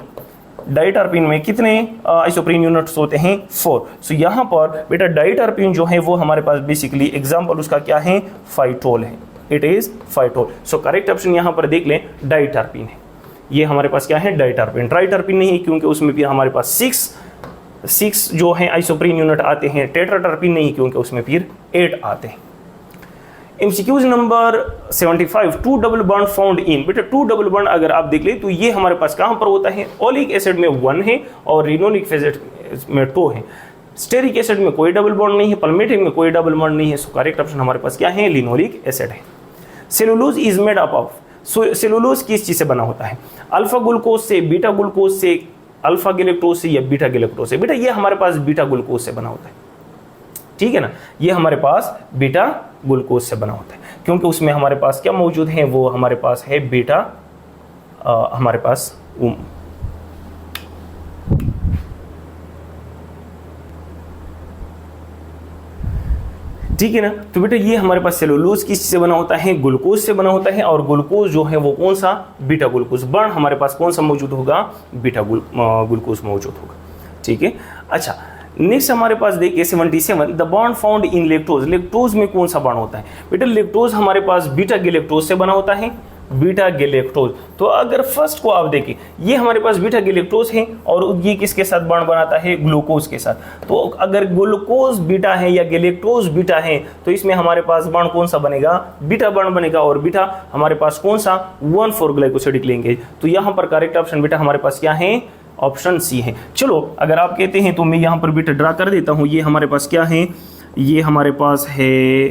आइसोप्रीन यूनिट्स होते हैं? 4। सो यहाँ पर बेटा डाइटर्पीन जो है वो हमारे पास बेसिकली एग्जांपल उसका क्या है? फाइटोल है, it is phytol. So correct option यहाँ पर देख लें डाइटर्पीन है, ये हमारे पास क्या है? डाइटर्पीन। ट्राइटर्पीन नहीं क्योंकि उसमें भी हमारे पास 6 जो है आइसोप्रीन यूनिट आते हैं। टेट्राटर्पीन नहीं क्योंकि उसमें फिर 8 आते हैं। MCQs number 75, 2 double bond found in, बेटा 2 डबल बॉन्ड अगर आप देख ले तो ये हमारे पास कहां पर होता है? ओलिक एसिड में 1 है और रिनोलिक एसिड में 2 है। स्टेरिक एसिड में कोई डबल बॉन्ड नहीं है, पल्मेटिक में कोई डबल बॉन्ड नहीं है। सो करेक्ट ऑप्शन हमारे पास क्या है? लिनोलिक एसिड है। Cellulose is made up of, cellulose किस चीज से बना होता है? अल्फा ग्लूकोज से, बीटा ग्लूकोज से, अल्फा गैलेक्टोज से या बीटा गैलेक्टोज से? बेटा ये हमारे पास बीटा ग्लूकोज से बना होता है, ठीक है ना, ये हमारे पास बीटा ग्लूकोज से बना होता है क्योंकि उसमें हमारे पास क्या मौजूद है? वो हमारे पास है बीटा हमारे पास ठीक है ना। तो बेटा ये हमारे पास सेलुलोज किस से बना होता है, ग्लूकोज से बना होता है, और ग्लूकोज जो है वो कौन सा, बीटा ग्लूकोज। बॉन्ड हमारे पास कौन सा मौजूद होगा, बीटा ग्लूकोज मौजूद होगा। ठीक है। अच्छा, नेक्स्ट हमारे पास देखिए 77, the bond found in lactose. Lactose में कौन सा बॉन्ड होता है बेटा, लेक्टोज हमारे पास बीटा गैलेक्टोज से बना होता है, बीटा गैलेक्टोज। तो अगर फर्स्ट को आप देखें, ये हमारे पास बीटा गैलेक्टोज है और ये किसके साथ बॉन्ड बनाता है, ग्लूकोज के साथ। तो अगर ग्लूकोज बीटा है या गैलेक्टोज बीटा है तो इसमें हमारे पास बॉन्ड कौन सा बनेगा, बीटा बॉन्ड बनेगा, और बीटा हमारे पास कौन सा, 1,4 ग्लाइकोसिडिक लिंकेज। तो यहाँ पर करेक्ट ऑप्शन बेटा हमारे पास क्या है, ऑप्शन सी है। चलो अगर आप कहते हैं तो मैं यहाँ पर बीटा ड्रा कर देता हूँ। ये हमारे पास क्या है, ये हमारे पास है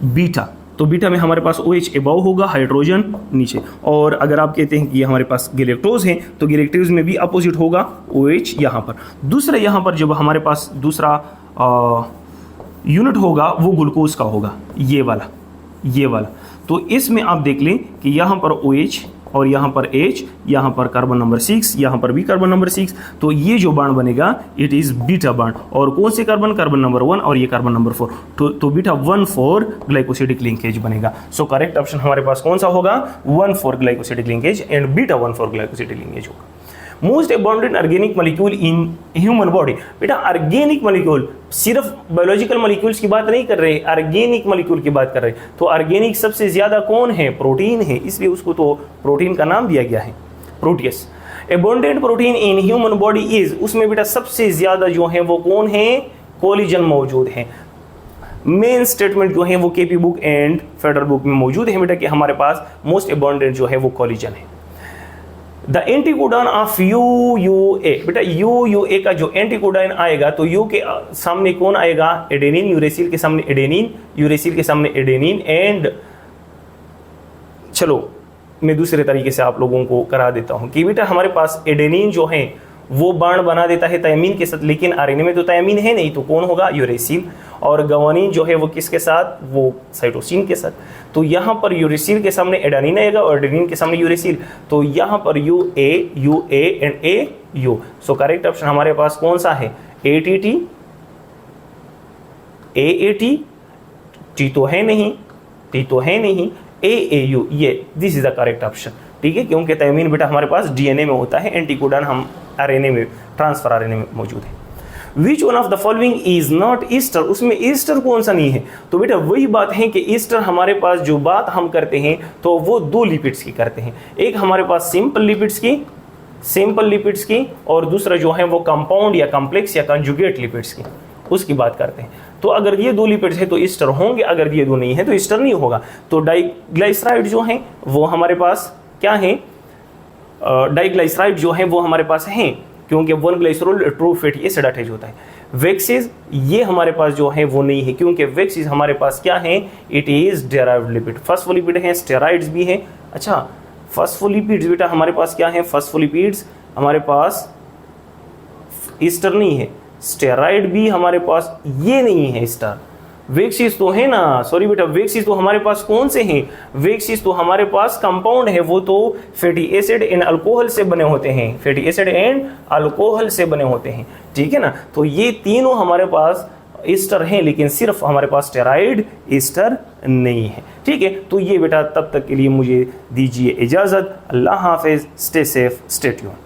बीटा। तो बीटा में हमारे पास OH अबव होगा, हाइड्रोजन नीचे। और अगर आप कहते हैं कि ये हमारे पास गैलेक्टोज है तो गैलेक्टोज में भी अपोजिट होगा, OH यहाँ पर। दूसरा यहाँ पर जब हमारे पास दूसरा यूनिट होगा वो ग्लूकोज का होगा, ये वाला। तो इसमें आप देख लें कि यहाँ पर OH और यहाँ पर H, यहाँ पर कार्बन नंबर 6, यहाँ पर भी कार्बन नंबर 6। तो ये जो बॉन्ड बनेगा इट इज बीटा बॉन्ड। और कौन से कार्बन, कार्बन नंबर 1 और ये कार्बन नंबर 4। तो बीटा 1,4 ग्लाइकोसिडिक लिंकेज बनेगा। सो करेक्ट ऑप्शन हमारे पास कौन सा होगा, 1,4 glycosidic linkage and beta 1,4 glycosidic linkage होगा। Most abundant organic molecule in human body. बेटा ऑर्गेनिक मॉलिक्यूल, सिर्फ बायोलॉजिकल मॉलिक्यूल्स की बात नहीं कर रहे, ऑर्गेनिक मॉलिक्यूल की बात कर रहे। तो ऑर्गेनिक सबसे ज्यादा कौन है, प्रोटीन है, इसलिए उसको तो प्रोटीन का नाम दिया गया है, proteus. Abundant protein in human body is, उसमें बेटा सबसे ज्यादा जो है वो कौन है, कोलेजन मौजूद है। मेन स्टेटमेंट जो है वो KP book and federal book में मौजूद है बेटा कि हमारे पास मोस्ट अबंडेंट जो है वो कोलेजन है। द एंटीकोडॉन ऑफ UUA, बेटा UUA का जो एंटीकोडॉन आएगा तो U के सामने कौन आएगा, एडेनिन, यूरेसिल के सामने एडेनिन, यूरेसिल के सामने एडेनिन। एंड चलो मैं दूसरे तरीके से आप लोगों को करा देता हूं कि बेटा हमारे पास एडेनिन जो है वो बॉन्ड बना देता है थायमीन के साथ, लेकिन आरएनए में तो थायमीन है नहीं, तो कौन होगा, यूरेसिल। और गुआनिन जो है वो किसके साथ, वो साइटोसिन के साथ। तो यहाँ पर यूरेसिल के सामने एडेनिन आएगा और एडेनिन के सामने यूरेसिल। तो यहाँ पर UA and AU। So correct option हमारे पास कौन सा है, ATT, AAT, T तो है नहीं, AAU, ये this is the correct option. ठीक है, क्योंकि थायमीन बेटा हमारे पास DNA में होता है, एंटीकोडॉन हम RNA में, ट्रांसफर RNA में मौजूद है। Which one of the following is not Easter, उसमें ईस्टर कौन सा नहीं है। तो बेटा वही बात है कि ईस्टर हमारे पास जो बात हम करते हैं तो वो 2 लिपिड्स की करते हैं, एक हमारे पास सिंपल लिपिड्स की और दूसरा जो है वो कंपाउंड या कॉम्प्लेक्स या कंजुगेट लिपिड्स की, उसकी बात करते हैं। तो अगर ये 2 लिपिड्स है तो ईस्टर होंगे, अगर ये 2 नहीं है तो ईस्टर नहीं होगा। तो डाइग्लाइसराइड जो है वो हमारे पास क्या है, डाइग्लाइसराइड जो है वो हमारे पास है, क्योंकि 1 glycerol true fatty acid attach होता है। वेक्सीज ये हमारे पास जो है वो नहीं है, क्योंकि वेक्सीज हमारे पास क्या है, it is derived lipid. Phospholipid है, स्टेरॉइड्स भी है। अच्छा, फॉस्फोलिपिड्स बेटा हमारे पास क्या है, फॉस्फोलिपिड्स हमारे पास ईस्टर नहीं है, स्टेरॉइड भी हमारे पास ये नहीं है ईस्टर। वेक्सीज तो है ना, सॉरी बेटा, वेक्सीज तो हमारे पास कौन से हैं, वेक्सीज तो हमारे पास कंपाउंड है, वो तो फैटी एसिड एंड अल्कोहल से बने होते हैं, फैटी एसिड एंड अल्कोहल से बने होते हैं। ठीक है ना, तो ये तीनों हमारे पास ईस्टर हैं, लेकिन सिर्फ हमारे पास स्टेरॉइड ईस्टर नहीं है। ठीक है, तो ये बेटा तब तक के लिए मुझे दीजिए इजाजत। अल्लाह हाफिज, स्टे सेफ, स्टे ट्यून्ड।